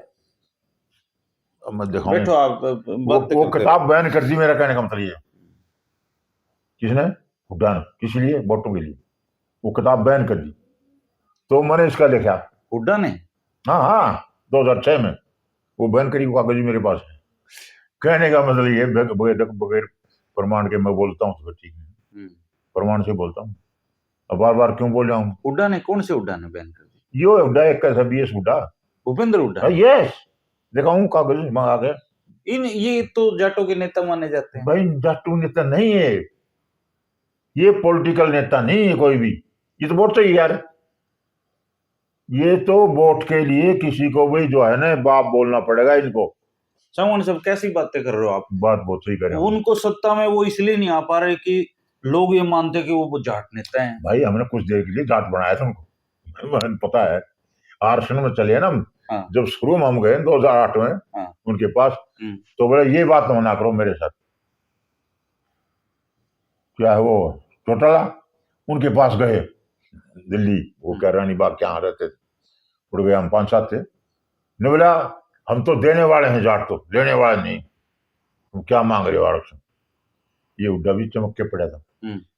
अब मैं दिखाऊं, बैठो आप वो किताब बैन कर दी, मेरा कहने का मतलब ये। किसने? हुड्डा ने। किस लिए? वोटों के लिए वो किताब बैन कर दी, तो मैंने इसका लिखा। हुड्डा ने? हाँ हाँ, 2006 में वो बैन करी, कागज मेरे पास है। कहने का मतलब ये बगैर प्रमाण के मैं बोलता हूँ तो ठीक है, प्रमाण से बोलता हूँ। अब बार बार क्यों बोल रहा हूँ? हुड्डा ने? कौन से हुड्डा ने बैन कर दी? ये हुड्डा एक कैसा भी हुड्डा, भूपेंद्र हुड्डा। यस, दिखाऊं कागज मंगा के। ये तो जाटों के नेता माने जाते हैं। भाई जाटू नेता नहीं है, ये पॉलिटिकल नेता नहीं है कोई भी, ये तो वोट चाहिए यार, ये तो वोट के लिए किसी को भी जो है ना बाप बोलना पड़ेगा इनको। चौहान साहब कैसी बातें कर रहे हो आप? बात बहुत सही कर रहे हो। उनको सत्ता में वो इसलिए नहीं आ पा रहे कि लोग ये मानते कि वो जाट नेता हैं। भाई हमने कुछ देर के लिए जाट बनाया था उनको, पता है। आरक्षण में चले ना हम, हाँ। जब शुरू में हम गए 2008 में, हाँ। उनके पास, तो बोले ये बात मना करो मेरे साथ, क्या है वो चौटाला, उनके पास गए दिल्ली, वो कह रानी बाग क्या रहते थे, उड़ गए हम 5-7 थे, ने बोला हम तो देने वाले हैं जाट, तो लेने वाले नहीं, तुम क्या मांग रहे हो आरक्षण। ये उड्डा भी चमक के पड़ा था।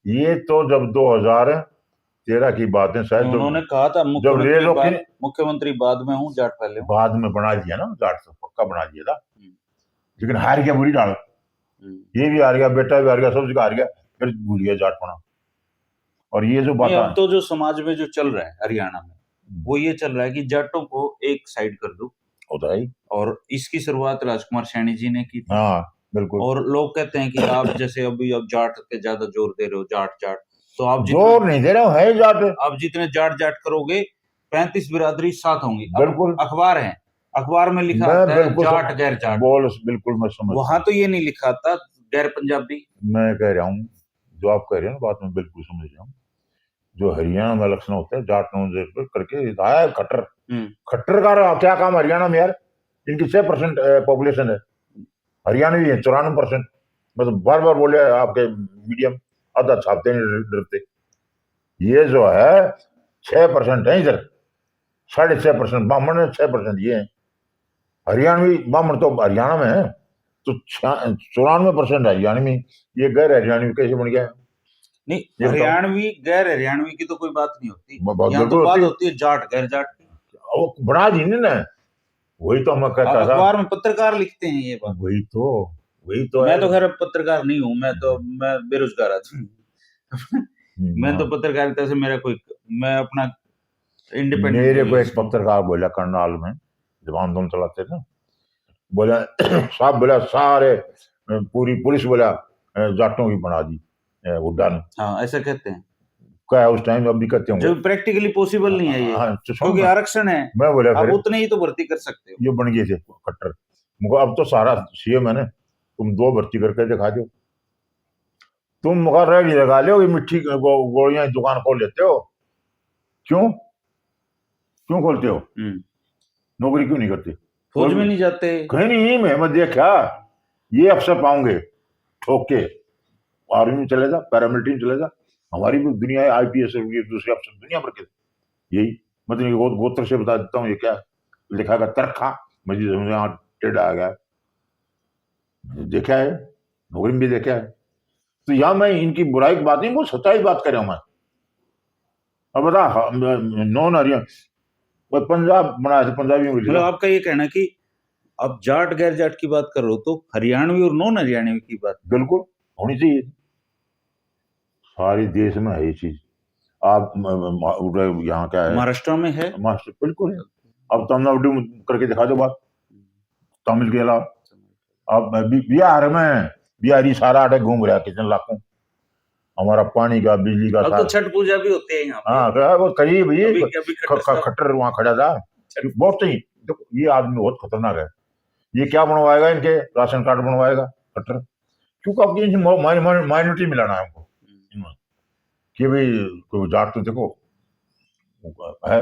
ये तो जब 2013 की बात है शायद, उन्होंने कहा था मुख्यमंत्री बाद में हूँ, जाट पहले। बाद में बना दिया ना, जाट तो पक्का बना दिया था, लेकिन हार गया बुरी डाल, ये भी हार गया, बेटा भी हार गया, सब जगह हार गया, फिर भूल गया जाट बना। और ये जो बात अब तो जो समाज में जो चल रहा है हरियाणा में, वो ये चल रहा है कि जाटों को एक साइड कर दो, होता है, और इसकी शुरुआत राजकुमार सैनी जी ने की थी। हाँ बिल्कुल। और लोग कहते हैं कि आप जैसे अभी अब जाट पे ज्यादा जोर दे रहे हो, जाट जाट, तो आप जोर नहीं दे रहा हूँ, है जाट। आप जितने जाट जाट करोगे 35 बिरादरी साथ होंगी। बिल्कुल, अखबार है, अखबार में लिखा आता है जाट गैर जाट, बोल बिल्कुल मैं समझ, वहां तो ये नहीं लिखा था गैर पंजाबी। मैं कह रहा हूँ जो आप कह रहे हैं बात में बिल्कुल समझ रहा हूँ। जो हरियाणा में इलेक्शन होता है जाट नॉन करके आया खट्टर, खट्टर का क्या काम हरियाणा में यार, इनकी 6% पॉपुलेशन है, हरियाणा भी है 94%, मतलब बार बार बोले आपके मीडियम आधा छापते नहीं डरते। ये जो है 6% है इधर, 6.5% ब्राह्मण है, 6% ये है। हरियाणवी ब्राह्मण तो हरियाणा में है, तो 94% हरियाणवी, ये गैर हरियाणवी कैसे बन गया? नहीं, हरियाणवी गैर हरियाणवी की तो कोई बात नहीं होती, यहाँ तो बात होती है जाट गैर जाट की। वो बना दी ना, वही तो मैं कहता था, अखबार में पत्रकार लिखते हैं ये बात। वही तो मैं तो खैर पत्रकार नहीं हूँ, मैं बेरोजगार आदमी मैं तो पत्रकारिता से मेरा कोई, मैं अपना इंडिपेंडेंट। मेरे को एक पत्रकार बोला करनाल में जब आंदोलन चलाते थे, बोला साहब, बोला सारे पूरी पुलिस बोला जाटों की बना दी हुड्डा ने। हाँ ऐसा कहते हैं, क्या उस टाइम, अब भी कहते होंगे, जो प्रैक्टिकली पॉसिबल नहीं है ये, क्योंकि आरक्षण है। मैं बोला आप उतने ही तो भर्ती कर सकते हो, ये बन गए थे खट्टर। मुझे अब तो सारा सीएम है ना, तुम 2 भर्ती करके दिखा दो, तुम मुकर रेडी लगा लो, ये मिट्टी गोलियां दुकान खोल लेते हो, क्यों खोलते हो? नौकरी क्यों नहीं करते? फौज में नहीं जाते? कहीं नहीं, मैं देखा ये अफसर पाओगे ठोक के, आर्मी में चले जा, पैरामिलिट्री में चले जा, हमारी भी दुनिया है, IPS दूसरे अफसर दुनिया भर के यही। मतलब ये गोत्र से बता देता हूँ, ये क्या लिखा है, तरखा, मुझे यहाँ टेढ़ा आ गया, देखा है, नौकरी में भी देखा है। तो यहाँ मैं इनकी बुराई की बात नहीं, वो सच्चाई बात कर रहा हूं मैं। अब बता, नॉन हरियाणा पंजाब बनाया था, पंजाबी में मतलब आपका ये कहना कि आप जाट गैर जाट की बात कर रहे हो तो हरियाणवी और नॉन हरियाणवी की बात बिल्कुल होनी चाहिए, सारे देश में है ये चीज। आप यहाँ क्या है, महाराष्ट्र में है, महाराष्ट्र बिल्कुल है। अब तमिलनाडु में करके दिखा दो बात, तमिल के अलावा। अब बिहार में बिहारी सारा आटे घूम रहा है कितने लाखों, हमारा पानी का बिजली का अब तो छठ पूजा भी होती है यहाँ पे। हाँ वो कहीं भैया अभी खट्टर वहां खड़ा था, बहुत सही। देखो ये आदमी बहुत खतरनाक है, ये क्या बनवाएगा, इनके राशन कार्ड बनवाएगा खट्टर, क्योंकि आपकी इनसे माइनॉरिटी मिलाना है हमको कि भाई कोई जाट तो देखो है,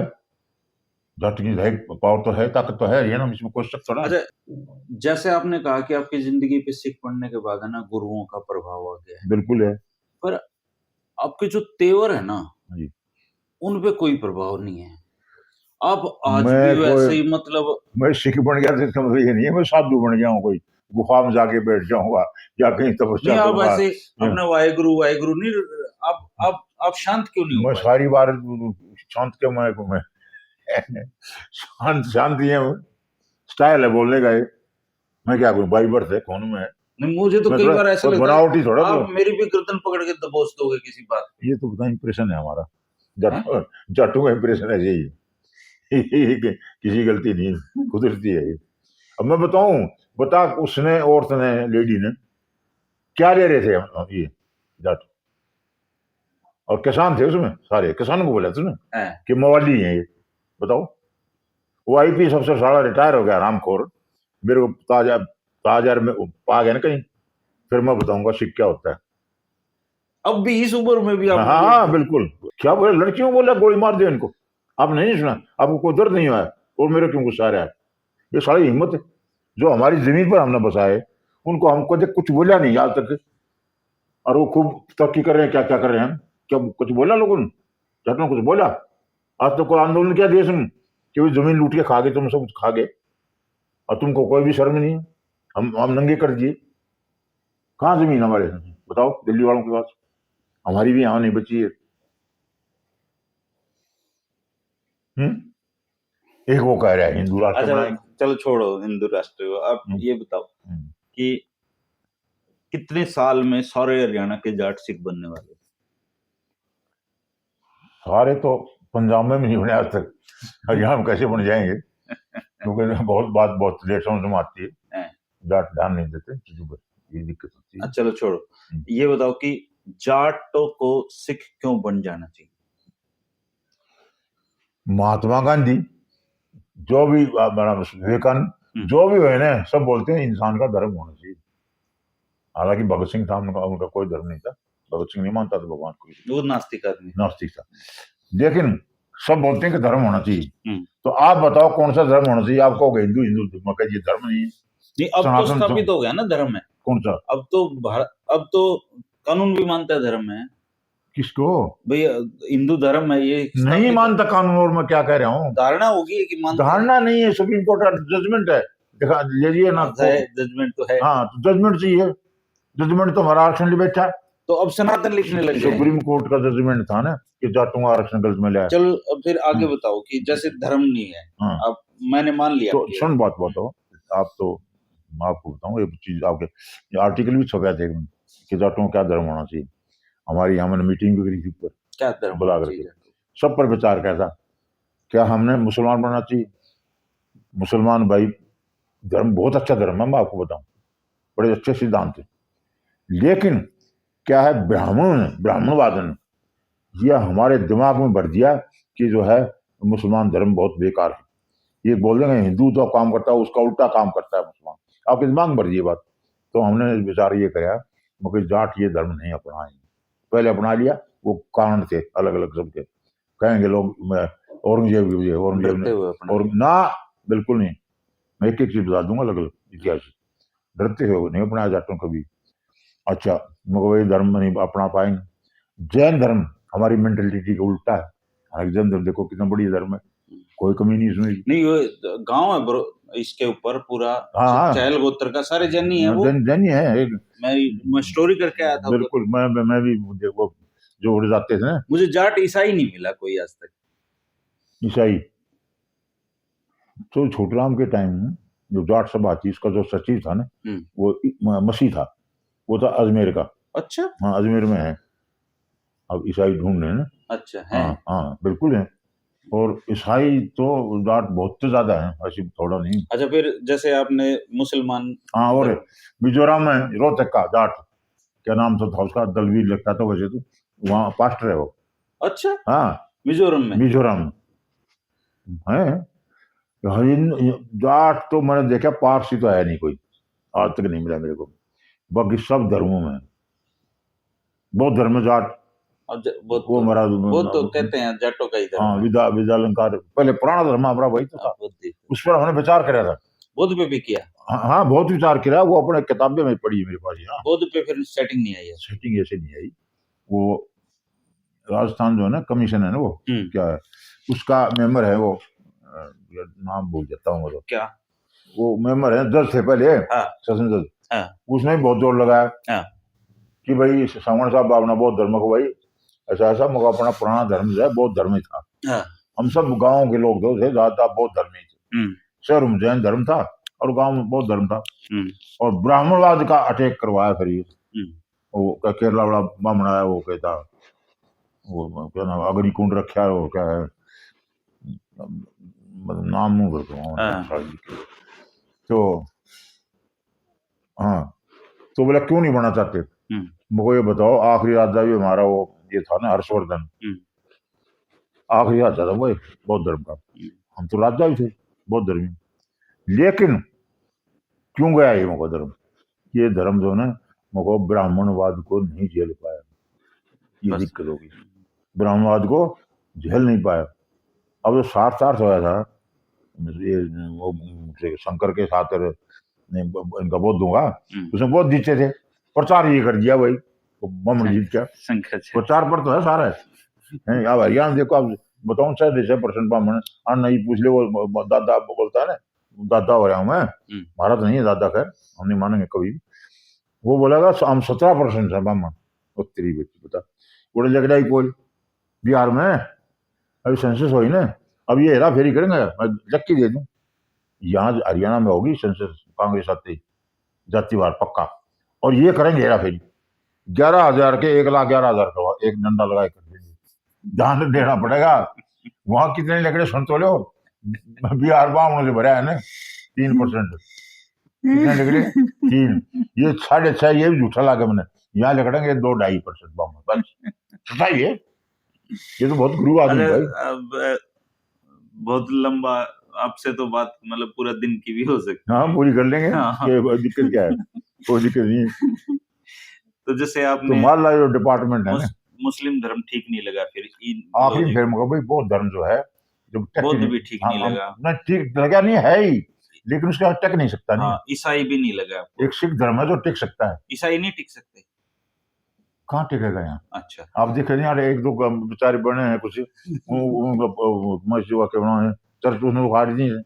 जाट की है, पावर तो है, ताकत तो है, ये ना, इसमें कोई शक थोड़ा। अच्छा, जैसे आपने कहा कि आपकी जिंदगी पे सिख पढ़ने के बाद है ना गुरुओं का प्रभाव आ गया है, बिल्कुल है, पर आपके जो तेवर है ना जी, उन पे कोई प्रभाव नहीं है। आप आज मैं भी वैसे ही, मतलब मैं सिख बन गया तो इसका मतलब ये नहीं है मैं साधु बन गया हूँ, कोई गुफा में जाके बैठ जाऊंगा या कहीं तपस्या नहीं, आप करूंगा। ऐसे अपने वाहेगुरु वाहेगुरु नहीं, आप शांत क्यों नहीं हो मैं पाए? सारी बार शांत क्यों, मैं शांत ही है, स्टाइल है बोलने का, ये मैं क्या करूं, बाई बर्थ है, कौन मैं नहीं, मुझे तो कई बार ऐसा लगता है बनावटी थोड़ा, आप मेरी भी गर्दन पकड़ के दबोच दोगे किसी बात पे। ये तो पता इंप्रेशन है हमारा, जाटों का इंप्रेशन ऐसे ही है किसी गलती नहीं, कुदरती है ये। अब मैं बताऊं, बता उसने, औरत ने, लेडी ने क्या ले रहे थे ये जाट, और किसान थे उसमें, सारे किसानों को बोला था उसने कि मवाली है ये, बताओ। वो IPS अफसर सारा रिटायर हो गया, रामखोर, मेरे को ताजा में पा गया ना कहीं, फिर मैं बताऊंगा सिख क्या होता है। अब भी इस उम्र में भी आप हाँ बिल्कुल, क्या बोले, लड़कियों बोला गोली मार दे इनको, आपने नहीं सुना, आपको कोई दर्द नहीं हुआ है, और मेरे क्यों गुस्सा आ रहा है, ये सारी हिम्मत है जो हमारी जमीन पर हमने बसाए, उनको हमको कुछ बोला नहीं आज तक, और वो खूब तरक्की कर रहे हैं, क्या क्या कर रहे हैं, क्या कुछ बोला लोगों ने, जाटों कुछ बोला आज तक? कोई आंदोलन किया देश में कि जमीन लूट के खा गए, तुम सब कुछ खा गए और तुमको कोई भी शर्म नहीं है, हम नंगे कर दिए, कहाँ जमीन हमारे, बताओ दिल्ली वालों के पास, हमारी भी यहाँ नहीं बची है। एक वो कह रहा है हिंदू राष्ट्र बनाएंगे। चलो छोड़ो हिंदू राष्ट्र, आप ये बताओ कि कितने साल में सारे हरियाणा के जाट सिख बनने वाले? सारे तो पंजाब में भी नहीं बने आज तक, हरियाणा में कैसे बन जाएंगे क्योंकि बहुत लेट समझ में आती है, जाट ध्यान नहीं देते, ये दिक्कत होती है। चलो छोड़ो, ये बताओ कि जाटों को सिख क्यों बन जाना चाहिए? महात्मा गांधी, जो भी विवेकानंद, जो भी है ना, सब बोलते हैं इंसान का धर्म होना चाहिए। हालांकि भगत सिंह था, उनका कोई धर्म नहीं था, भगत सिंह नहीं मानता था भगवान को, वो नास्तिक आदमी, नास्तिक था, लेकिन सब बोलते हैं कि धर्म होना चाहिए। तो आप बताओ कौन सा धर्म होना चाहिए? आप कहोगे हिंदू, ये धर्म नहीं है। नहीं, अब तो स्थापित हो गया ना धर्म है। कौन सा? अब तो कानून भी मानता है धर्म है। किसको? भैया हिंदू धर्म है, ये नहीं मानता कानून, और मैं क्या कह रहा हूँ, धारणा होगी कि मानता, धारणा नहीं है, सुप्रीम कोर्ट का जजमेंट है, दिखा लीजिए ना, जजमेंट तो है। हाँ तो जजमेंट चाहिए, जजमेंट तो हमारा आरक्षण ले बैठा, तो अब सनातन लिखने लगे। सुप्रीम कोर्ट का जजमेंट था ना कि जाटों का आरक्षण गलत में लिया। चलो अब फिर आगे बताओ कि जैसे धर्म नहीं है, अब मैंने मान लिया, तो सुन बात बताओ आप, तो मैं आपको बताऊं एक चीज, आपके आर्टिकल भी छपा थे कि जाटों का क्या धर्म होना चाहिए, हमारी यहाँ मैंने मीटिंग भी करी थी ऊपर, क्या धर्म बुला करके, सब पर विचार कैसा, क्या हमने मुसलमान बनना चाहिए? मुसलमान भाई धर्म बहुत अच्छा धर्म है, मैं आपको बताऊं, बड़े अच्छे सिद्धांत है, लेकिन क्या है, ब्राह्मणवाद ने यह हमारे दिमाग में भर दिया कि जो है मुसलमान धर्म बहुत बेकार है, ये बोल देंगे हिंदू तो काम करता है, उसका उल्टा काम करता है मुसलमान, आपके दिमाग में भर दी बात। तो हमने विचार ये कराया, मगर जाट ये धर्म नहीं अपनाएंगे, पहले अपना लिया, वो कारण थे अलग अलग सबके, कहेंगे लोग औरंगजेब ने, और ना बिल्कुल नहीं, मैं एक एक चीज बता दूंगा अलग अलग इतिहास। डरते थे, वो नहीं अपनाया जाटों को कभी। अच्छा, मगर वही धर्म नहीं अपना पाएंगे। जैन धर्म हमारी मेंटेलिटी का उल्टा है। हालांकि जैन धर्म देखो कितना बढ़िया धर्म है, कोई कमी नहीं इसमें। नहीं, वो गांव है ब्रो, इसके ऊपर पूरा हाँ हाँ, चहल गोत्र का सारे जैनी है वो। जैन ही है एक। मैं स्टोरी करके आया था उधर। बिल्कुल, मैं भी देखो जो उड़ जाते थे ना मुझे जाट ईसाई नहीं मिला कोई आज तक। ईसाई। तो छोटराम के टाइम में जो जाट सभा थी, इसका जो सचिव था ना, वो मसीह था, वो था अजमेर का। अच्छा, हाँ अजमेर में है, अब ईसाई ढूंढ रहे हैं ना। अच्छा है। हाँ हाँ बिल्कुल है। और ईसाई तो जाट बहुत ज्यादा है, ऐसी थोड़ा नहीं। अच्छा, फिर जैसे आपने मुसलमान। हाँ, और मिजोरम में रोहतक का जाट, क्या नाम था उसका, दलवीर लगता था वैसे तो, वहाँ पास्टर है वो। अच्छा, हाँ मिजोरम में। मिजोरम है। जाट तो मैंने देखा, पारसी तो है नहीं कोई, आज तक नहीं मिला मेरे को। बाकी सब धर्मों में, बौद्ध धर्म में जाट, वो हमारा वो तो कहते हैं जाटों का ही धर्म हाँ है। विद्या अलंकार, पहले पुराना धर्म हमारा वही तो था, उस पर हमने विचार करा था। बौद्ध पे भी किया। हाँ बहुत विचार किया, वो अपने किताबें में पढ़ी है मेरे पास। हाँ बौद्ध पे फिर सेटिंग नहीं आई है। सेटिंग ऐसे नहीं आई। वो राजस्थान जो है ना, कमीशन है ना, वो क्या है, उसका मेंबर है वो, नाम भूल जाता हूँ। तो क्या वो मेंबर है, जज थे पहले, सेशन जज। उसने भी बहुत जोर लगाया कि भाई सावण साहब अपना बौद्ध धर्म को, भाई ऐसा ऐसा, मगर अपना पुराना धर्म जो है बौद्ध धर्म ही था। हम सब गांव के लोग जो थे ज्यादा बौद्ध धर्म ही थे। शहर में जैन धर्म था और गांव में बौद्ध धर्म था। और ब्राह्मणवाद का अटैक करवाया फिर ये, वो केरला वाला ब्राह्मण आया, वो कहता, वो क्या नाम, अग्निकुंड रखा है, वो क्या है, नाम नहीं बोलता। तो हाँ, तो बोला क्यों नहीं बनना चाहते, मुझे ये बताओ, आखिरी राजा भी हमारा वो ये था ना, हर्षवर्धन, आखिरी राजा था वो बौद्ध धर्म का। हम तो राजा भी थे बौद्ध धर्म, लेकिन क्यों गया ये मुझे धर्म, ये धर्म जो है मुझे ब्राह्मणवाद को नहीं झेल पाया, ये दिक्कत होगी, ब्राह्मणवाद को झेल नहीं पाया। अब जो साठ होया था ये, वो शंकर के साथ इनका बौद्ध होगा, उसमें बहुत जीते थे, प्रचार ये कर दिया भाई, ब्राह्मण जीत क्या, प्रचार पर तो है सारा है। अब हरियाणा देखो, अब बताऊं 6% ब्राह्मण, और नहीं पूछ ले, वो दादा बोलता है ना, दादा हो रहा हूं मैं, भारत नहीं है दादा, खैर हम नहीं मानेंगे कभी। वो बोलेगा हम 17% है ब्राह्मण, उत्तरी व्यक्ति बता, बोले जगड़ा ही पोल बिहार में अभी सेंसस हुई ना, अब ये हेरा फेरी करेंगे, मैं लक्की दे दूं, यहाँ हरियाणा में होगी सेंसस, कांग्रेस आती जातिवार पक्का, और ये करेंगे हेरा फेरी, 11,000 के 1,11,000 का एक डंडा लगा कर देंगे, ध्यान देना पड़ेगा। वहां कितने लकड़े संतोले हो, बिहार बामनों से भरा है ना, 3%, कितने लकड़े 3, ये 6.5, ये भी झूठा लगा मैंने, यहाँ लकड़ेंगे 2-2.5% बामन, बस सच्चाई है। ये तो बहुत गुरु आदमी भाई। अब बहुत लंबा आपसे तो बात, मतलब पूरा दिन की भी हो सकती है। हाँ पूरी कर लेंगे, दिक्कत क्या है, कोई दिक्कत नहीं है। तो जैसे आपने तो मान लो डिपार्टमेंट है ना, मुस्लिम धर्म ठीक नहीं लगा, फिर आखिरी फिर मुझे भाई बौद्ध धर्म जो है, जो बौद्ध भी ठीक नहीं लगा, ना ठीक लगा नहीं है ही, लेकिन उसका टिक नहीं सकता। नहीं, ईसाई भी नहीं लगा। एक सिख धर्म है जो टिक सकता है, ईसाई नहीं टिक सकते। कहाँ टिकेगा यहाँ? अच्छा, आप देख रहे हैं एक दो बेचारे बने हैं कुछ, मस्जिद के बनाए, चर्च उसने उखाड़ दी है।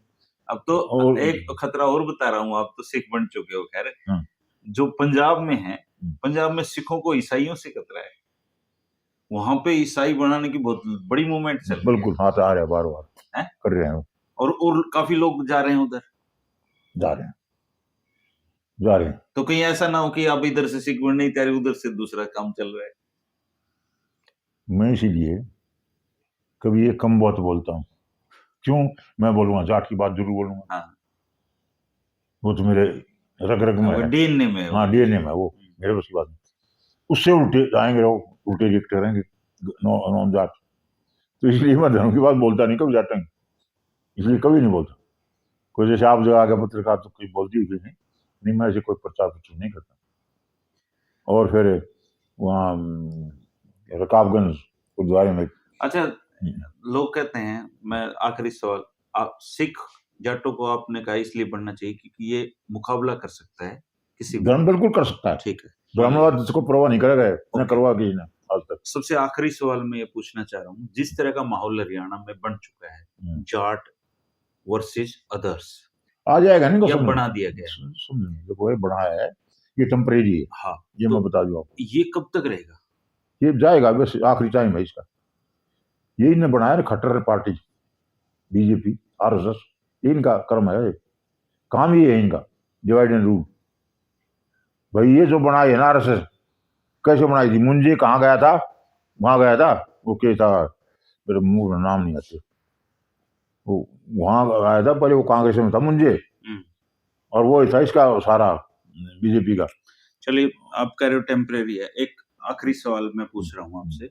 अब तो एक खतरा और बता रहा हूँ, आप तो सिख बन चुके हो, खैर जो पंजाब में है, पंजाब में सिखों को ईसाइयों से खतरा है, वहां पे ईसाई बनाने की बहुत बड़ी मूवमेंट चल रही है। बिल्कुल, हाथ आ रहे हैं, बार बार कर रहे हैं, और काफी लोग जा रहे हैं उधर, जा रहे हैं। तो कहीं ऐसा ना हो कि आप इधर से सिख बनने तैयारी, उधर से दूसरा काम चल रहा है। मैं इसीलिए कभी ये कम बहुत बोलता हूँ, क्यों मैं बोलूंगा, जाट की बात जरूर बोलूंगा। वो तो मेरे रग रग में है, डीएनए में, हाँ डीएनए में, वो मेरे बस की बात नहीं। उससे उल्टे आएंगे, उल्टे रिएक्ट करेंगे नॉन जाट, तो इसलिए मैं धर्म की बात बोलता नहीं कभी जाटा, इसलिए कभी नहीं बोलता। कोई जैसे आप जो आगे पत्रकार तो कोई बोलती ही नहीं, मैं ऐसे कोई प्रचार प्रचार नहीं करता। और फिर वहाँ रकाबगंज गुरुद्वारे में, अच्छा, लोग कहते हैं, मैं आखिरी सवाल, आप सिख जाटों को आपने कहा इसलिए पढ़ना चाहिए क्योंकि ये मुकाबला कर सकता है किसी भी। धर्म बिल्कुल कर सकता है, ठीक है, ब्राह्मणवाद जिसको परवाह नहीं करेगा, न ओके। करवा किसी ने आज तक। सबसे आखिरी सवाल मैं ये पूछना चाह रहा हूँ, जिस तरह का माहौल हरियाणा में बन चुका है, जाट वर्सेस अदर्स, आ जाएगा नहीं, या समझ बना दिया गया है? समझ देखो ये बड़ा है, ये टेम्परेरी है, हाँ, ये तो मैं बता दूं आपको, ये कब तक रहेगा? ये जाएगा, बस आखिरी टाइम है इसका। ये इन्हें बनाया ना खट्टर पार्टी, बीजेपी, आरएसएस, इनका कर्म है, काम ही है इनका, डिवाइड एंड रूल। भाई ये जो बनाई है ना आरएसएस, कैसे बनाई थी? मुंजे कहाँ गया था, वहां गया था, वो क्या था, मेरे मुंह में नाम नहीं आते, वो वहां गया था, पहले वो कांग्रेस में था मुंजे, और वो था इसका सारा बीजेपी का। चलिए, आप कह रहे हो टेम्परेरी है, एक आखिरी सवाल मैं पूछ रहा हूँ आपसे,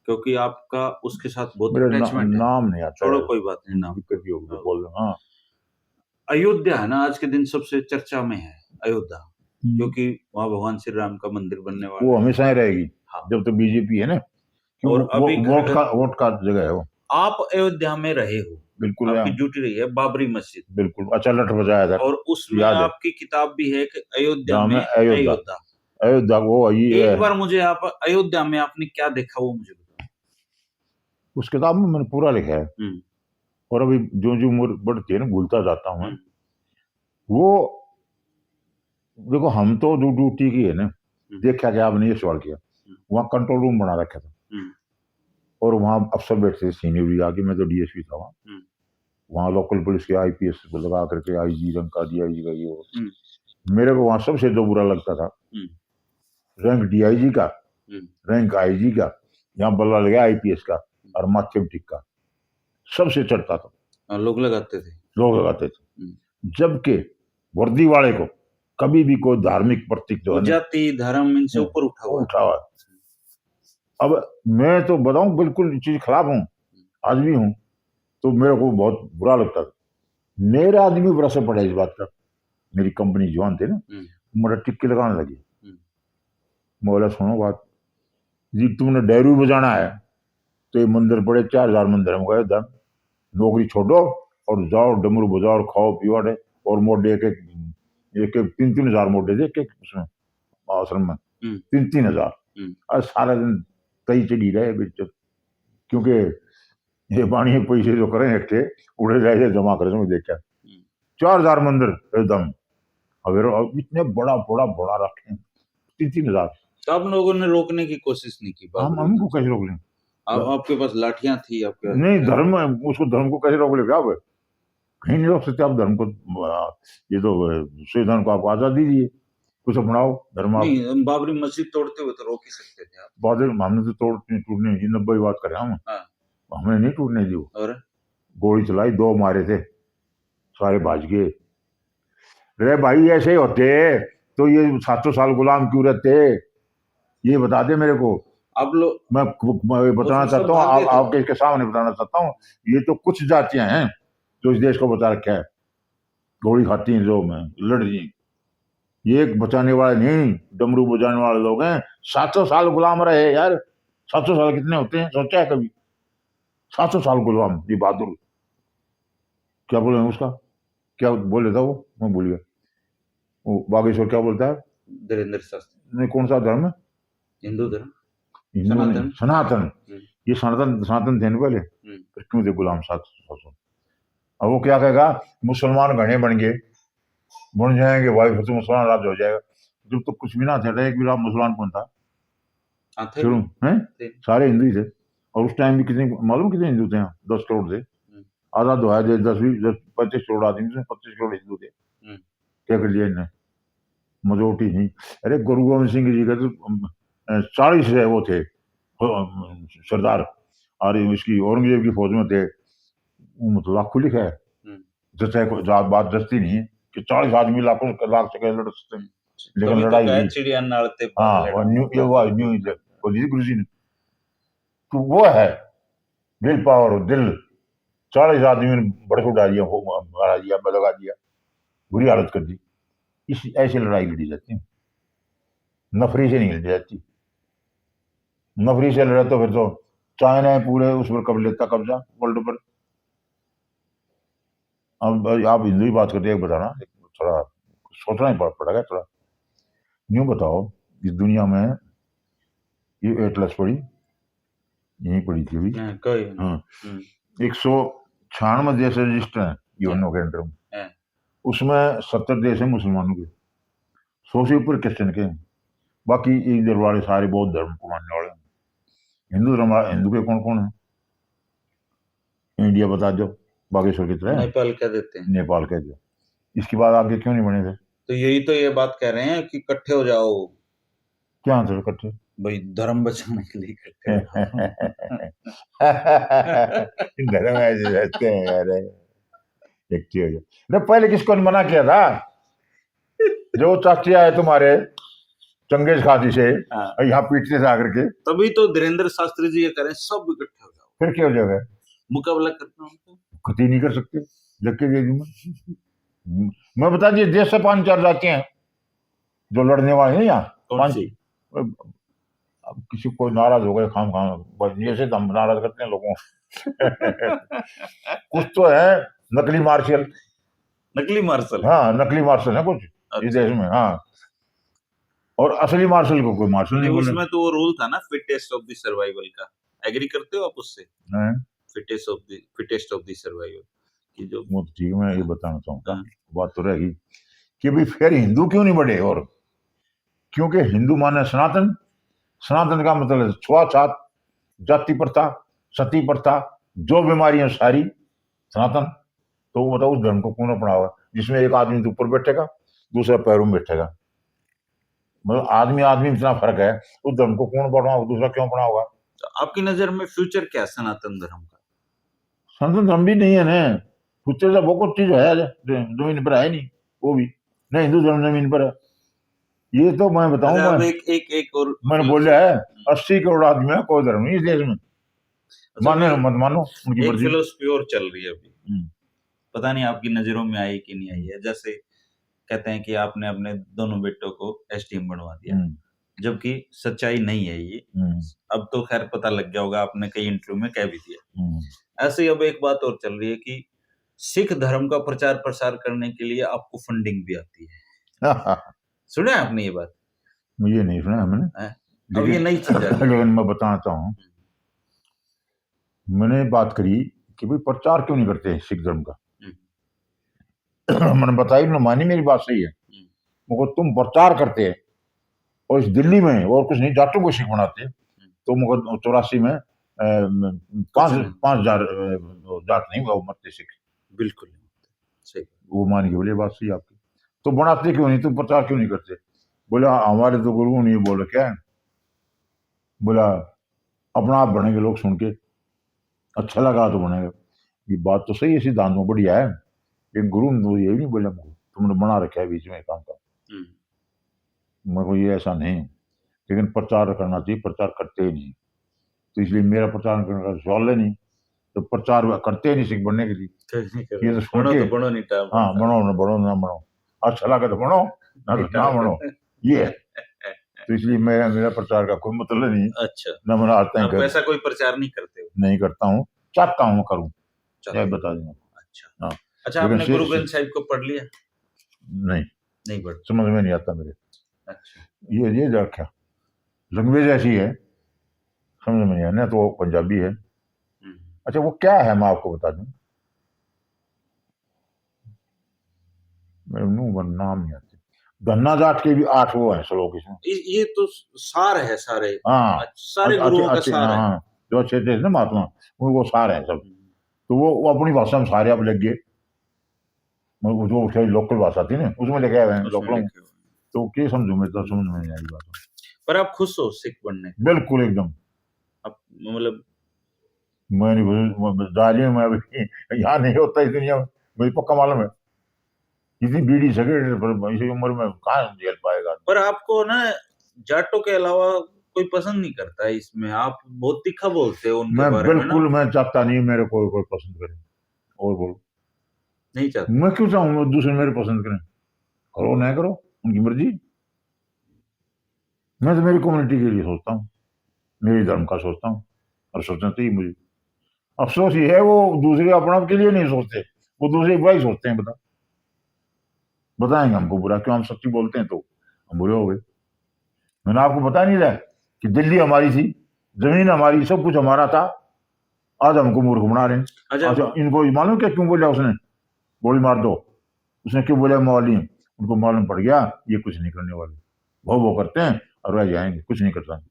क्योंकि आपका उसके साथ बहुत मेरा अटैचमेंट है। नाम नहीं आता, छोड़ो, कोई बात नहीं, नाम दिक्कत ही होगी, बोल रहा हाँ। अयोध्या है ना, आज के दिन सबसे चर्चा में है अयोध्या, क्योंकि वहां भगवान श्री राम का मंदिर बनने वाला वो है। हमेशा ही रहेगी, हाँ। जब तक बीजेपी है ना, और वो अभी वोट का जगह है वो। आप अयोध्या में रहे हो, बिल्कुल आपकी ड्यूटी रही है बाबरी मस्जिद, बिल्कुल, अच्छा लट बजाया था, और उसमें याद है। आपकी किताब भी है कि अयोध्या जहाँ में में अयोध्या, अयोध्या। अयोध्या वो ये एक बार मुझे आप अयोध्या में आपने क्या देखा वो मुझे बताओ। उस किताब में मैंने पूरा लिखा है, और अभी जो जो उम्र बढ़ती है ना, भूलता जाता हूँ मैं। वो देखो, हम तो जो ड्यूटी की है ना, देखा कि आपने ये सवाल किया, वहाँ कंट्रोल रूम बना रखा था, और वहाँ अफसर बैठते थे, सीनियर भी आके, मैं तो डीएसपी था वहाँ लोकल पुलिस के आईपीएस को लगा करके, आईजी रंग का, डीआईजी का, ये वो। मेरे को वहाँ सबसे जो बुरा लगता था, रैंक डीआईजी का, रैंक आईजी का, यहाँ बल्ला लगा आईपीएस का, और माथे में टिक्का, सबसे चढ़ता था, लोग लगाते थे, लोग लगाते थे। जबकि वर्दी वाले को कभी भी कोई धार्मिक प्रतीक जो है जाति धर्म इनसे ऊपर उठा हुआ है। अब मैं तो बताऊं, बिल्कुल चीज खराब हूं, आज भी हूं, तो मेरे को बहुत बुरा लगता था। मेरे आदमी पर असर पड़ा इस बात का, मेरी कंपनी जवान थे ना, मेरा टिक्के लगाने लगे। मैं बोला, सुनो बात जी, तुमने डैरू बजाना है तो ये मंदिर पड़े 4000 मंदिर, हम गए दम, नौकरी छोड़ो और जाओ, डमरू बजाओ और खाओ पियो, और मोटे एक एक 3-3 हजार मोटे थे, एक उसमें आश्रम में 3-3 हजार, और सारा दिन तई चढ़ी रहे बिच, क्योंकि ये पानी पैसे जो करें इकट्ठे, उड़े जाए जमा करे, मैं देखा 4000 मंदिर एकदम, अब इतने बड़ा बड़ा बड़ा रखे 3-3 हजार। तो आप लोगों ने रोकने की कोशिश नहीं की? हम हमको कैसे रोक लें? आपके पास लाठियां थी आपके? नहीं, धर्म, उसको धर्म को कैसे रोक लेगा? आप कहीं नहीं रोक सकते आप धर्म को, ये तो संविधान को आप आजादी दीजिए, कुछ अपनाओ धर्म। आप नहीं, बाबरी मस्जिद तोड़ते हुए तो रोक ही सकते थे आप। बादल हमने तो टूटने नहीं, 90 बात करें हम, हमने नहीं टूटने दी। और गोली चलाई, 2 मारे थे, सारे भाज गए। रे भाई, ऐसे ही होते तो ये 700 साल गुलाम क्यों रहते? ये बता दे मेरे को। आप लोग, मैं बताना चाहता हूँ, आपके इसके सामने बताना चाहता हूँ, ये तो कुछ जातियां हैं जो इस देश को बचा रखा है, गोली खाती हैं, जो मैं लड़ रही, ये एक बचाने वाले नहीं, डमरू बजाने वाले लोग हैं। 700 साल गुलाम रहे यार, 700 साल कितने होते हैं, सोचा है कभी? 700 साल गुलाम, ये बहादुर, क्या बोले उसका, क्या बोले था वो, मैं भूल गया, वो बागेश्वर क्या बोलता है, धीरेन्द्र शास्त्री। नहीं, कौन सा धर्म है? हिंदू धर्म, हिंदू नहीं, सनातन। ये सनातन थे पहले, फिर क्यों थे गुलाम 700 साल? अब वो क्या कहेगा, मुसलमान घने बन गए, बन जाएंगे भाई, फिर तो मुसलमान राज्य हो जाएगा। जब तो कुछ भी ना था, एक भी मुसलमान कौन था? शुरू हैं सारे हिंदू ही थे, और उस टाइम भी कितने, मालूम कितने हिंदू थे? 10 करोड़ थे, आजाद हुआ है 10-20-25 करोड़ आदमी थे, 25 करोड़ हिंदू थे। क्या कर लिया इन्हें? मेजोरिटी नहीं। अरे गुरु गोविंद सिंह जी का तो 40 वो थे सरदार, और इसकी औरंगजेब की फौज में थे, मतलब लाखों लिखा है, जैसे बात दस्ती नहीं है कि 40 आदमी लाख से लड़ सकते हैं, लेकिन लड़ाई हुई। चिड़िया नाड़ते, हाँ, न्यू गुरु जी ने, तो वो है दिल पावर, दिल। 40 आदमी ने बड़े उड़ा दिया, मारा दिया, लगा दिया, बुरी हालत कर दी। इस ऐसी लड़ाई लड़ी जाती है, नफरी से नहीं लड़ी जाती। नफरी से लड़े तो फिर तो चाइना पूरे उस पर कब लेता कब्जा वर्ल्ड पर। अब आप हिंदू की बात करते हैं, बताना थोड़ा सोचना ही पड़ेगा थोड़ा। यूं बताओ, इस दुनिया में ये एटलस पड़ी, यहीं पड़ी थी अभी। कोई हाँ, 196 देश रजिस्टर हैं यूएनओ के अंडर में। हाँ। उसमें 70 देश हैं मुसलमानों के, 100 से ऊपर क्रिश्चियन के हैं। बाकी इधर वाले सारे बौद्ध धर्म को मानने वाले हैं। हिंदू के कौन कौन है? इंडिया बता दो, बागेश्वर की तरह नेपाल कह देते हैं। नेपाल कह दो। इसके बाद आगे क्यों नहीं बने थे? तो यही तो ये बात कह रहे हैं कि इकट्ठे हो जाओ। क्या आंसर इकट्ठे? भाई धर्म बचाने के लिए इकट्ठे हो धर्म ऐसे रहते हैं यार, इकट्ठे हो जाओ। अरे पहले किसको मना किया था? जो चाची आए तुम्हारे चंगेज खाती से, हाँ। यहाँ पीटने से आकर के, तभी तो धीरेन्द्र शास्त्री जी ये करें सब इकट्ठे हो जाओ। फिर क्या हो जाएगा? मुकाबला करना उनको कति नहीं कर सकते। जबकि मैं बता दिए, देश से 5-4 जाती हैं जो लड़ने वाले हैं यहाँ। कौन सी? अब किसी को नाराज हो गए खाम जैसे हम नाराज करते हैं लोगों कुछ तो है नकली मार्शल। नकली मार्शल? हाँ, नकली मार्शल है कुछ इस देश में। हाँ, और असली मार्शल को कोई मार्शल नहीं बोले। उसमें तो वो रूल था ना, फिटेस्ट ऑफ द सर्वाइवल का। एग्री करते हो आप उससे? फिटेस्ट ऑफ द सर्वाइवल की जो वो ठीक है, मैं ये बताना चाहूंगा। बात तो रहेगी कि भाई फिर हिंदू क्यों नहीं बढ़े? और क्योंकि हिंदू माने सनातन। सनातन का मतलब छुआछात, जाति प्रथा, सती प्रथा, जो बीमारियां सारी सनातन। तो वो बताओ उस धर्म को कौन अपनाओगा जिसमें एक आदमी तो ऊपर बैठेगा, दूसरा पैरों में बैठेगा? मतलब आदमी आदमी में इतना फर्क है, उस धर्म को कौन बढ़ाओ, दूसरा क्यों अपनाओगा? तो आपकी नजर में फ्यूचर क्या है सनातन धर्म का? सनातन धर्म भी नहीं है ना, फ्यूचर तो बहुत चीज है जमीन पर है नहीं, वो भी नहीं। हिंदू धर्म जमीन पर है, ये तो मैं बताऊंगा। एक और मैंने बोला है 80 करोड़ आदमी है, कोई धर्म नहीं इस देश में। माने मत मानो, उनकी एक मर्जी। फिलोसफी और चल रही है अभी, पता नहीं आपकी नजरों में आई कि नहीं आई है। जैसे कहते हैं कि आपने अपने दोनों बेटों को एसडीएम बनवा दिया, जबकि सच्चाई नहीं है ये। अब तो खैर पता लग गया होगा, आपने कई इंटरव्यू में कह भी दिया। ऐसे ही अब एक बात और चल रही है कि सिख धर्म का प्रचार प्रसार करने के लिए आपको फंडिंग भी आती है। सुना है आपने ये बात? मुझे नहीं सुना मैंने, अब ये नई चीज है। लेकिन मैं बताना चाहूँ, मैंने बात करी कि भाई प्रचार क्यों नहीं करते सिख धर्म का। मैंने बताई ना, मानी मेरी बात सही है। मगर तुम प्रचार करते हैं और इस दिल्ली में और कुछ नहीं, जाटों को सिख बनाते, तो मगर 84 में 5,000 जाट नहीं वो मरते सिख। बिल्कुल सही, वो मान के बोले बात सही आपकी। तो बनाते क्यों नहीं, तुम प्रचार क्यों नहीं करते? बोला हमारे तो गुरुओं ने बोला क्या है, बोला अपना आप बनेंगे, लोग सुन के अच्छा लगा तो बनेगा। ये बात तो सही है, सिद्धांत में बढ़िया है, लेकिन गुरु ने तो ये नहीं बोला तुमने बना रखा है बीच में काम का। मेरे को ये ऐसा नहीं, लेकिन प्रचार करना चाहिए, प्रचार करते ही नहीं, तो इसलिए मेरा प्रचार करने का सवाल है नहीं। तो प्रचार करते ही नहीं सिख बनने के लिए, ये तो सुन के बनो नहीं, हाँ बनो ना बनो, अच्छा लगा तो बनो, ना बनो, ये है। तो इसलिए मेरा प्रचार का कोई मतलब नहीं। अच्छा, ना मैंने आज तक ऐसा कोई प्रचार नहीं करते हो? नहीं करता हूँ, चाहता हूँ करूँ, क्या बता दूंगा। अच्छा, हाँ। अच्छा, आपने गुरु ग्रंथ साहिब को पढ़ लिया? नहीं पढ़, समझ में नहीं आता मेरे। अच्छा, ये रखा लैंग्वेज ऐसी है, समझ में नहीं आना। तो वो पंजाबी है। अच्छा, वो क्या है मैं आपको बता दूं, मेरे मुंह पर नाम नहीं आते। गन्ना जाट के भी 8 वो है श्लोक इसमें। ये तो सार है सारे। हाँ, सारे गुरुओं का सार है। हाँ, जो अच्छे थे ना महात्मा, वो सार है सब। तो वो अपनी भाषा में सारे आप लग गए, जो लोकल भाषा थी ना उसमें लेके आए हैं लोकल में। तो क्या समझू, मैं तो समझ में नहीं आई बात। पर आप खुश हो सिख बनने? बिल्कुल एकदम। अब मतलब मैं नहीं दार्जिलिंग में अभी यहाँ नहीं होता इस दुनिया में, मुझे पक्का मालूम है। इतनी बीड़ी सिगरेट पर इसी उम्र में कहाँ झेल पाएगा। पर आपको ना जाटों के अलावा कोई पसंद नहीं करता है इसमें, आप बहुत तीखा बोलते हो उनके बारे में। बिल्कुल मैं चाहता नहीं मेरे को कोई पसंद करे, और बोलो नहीं चाहता। मैं क्यों चाहूंगा दूसरे मेरे पसंद करें? करो ना करो, उनकी मर्जी। मैं तो मेरी कम्युनिटी के लिए सोचता हूँ, मेरी धर्म का सोचता हूँ, और सोचना चाहिए मुझे। अफसोस ये है वो दूसरे अपना के लिए नहीं सोचते, वो दूसरे बुरा ही सोचते हैं। बताएंगे हमको बुरा क्यों, हम सच्ची बोलते हैं तो हम बुरे हो गए। मैंने आपको बता नहीं रहा कि दिल्ली हमारी थी, जमीन हमारी, सब कुछ हमारा था, आज हमको मूर्ख बना रहे हैं। अच्छा अच्छा, इनको मालूम क्या क्यों बोला उसने गोली मार दो? उसने क्यों बोला मौली? उनको मालूम पड़ गया ये कुछ नहीं करने वाले, वो करते हैं और रह जाएंगे, कुछ नहीं करता।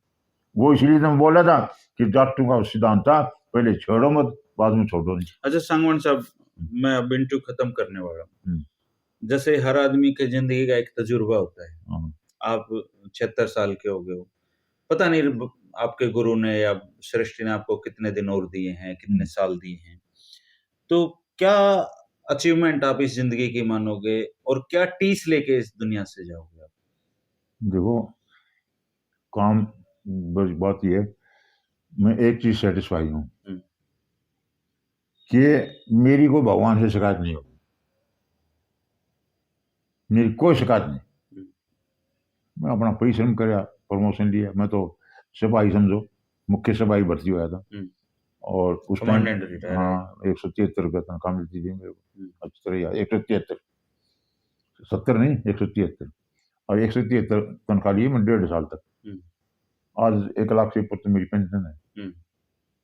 वो इसलिए तो मैं बोला था कि जाटों का सिद्धांत था पहले छोड़ो मत, बाद में छोड़ो नहीं। अच्छा सांगवान साहब, मैं अब इंटरव्यू खत्म करने वाला हूँ। जैसे हर आदमी के जिंदगी का एक तजुर्बा होता है, हाँ। आप 76 साल के हो गए हो, पता नहीं आपके गुरु ने या सृष्टि ने आपको कितने दिन और दिए हैं, कितने साल दिए हैं, तो क्या अचीवमेंट आप इस जिंदगी की मानोगे और क्या टीस लेके इस दुनिया से जाओगे आप? देखो, काम बस बात ये है, मैं एक चीज सेटिस्फाई हूँ कि मेरी को भगवान से शिकायत नहीं होगी, मेरी कोई शिकायत नहीं। मैं अपना परिश्रम कराया, प्रमोशन लिया, मैं तो सिपाही समझो, मुख्य सिपाही भर्ती हुआ था, और उस टाइम कमांडेंट रिटायर है। हाँ 173 रुपये तनख्वाह मिलती थी मेरे को। अच्छी तरह याद, 173, 70 नहीं, 173, और 173 तनख्वाह ली मैं 1.5 साल तक। आज 1 लाख से ऊपर तो मेरी पेंशन है।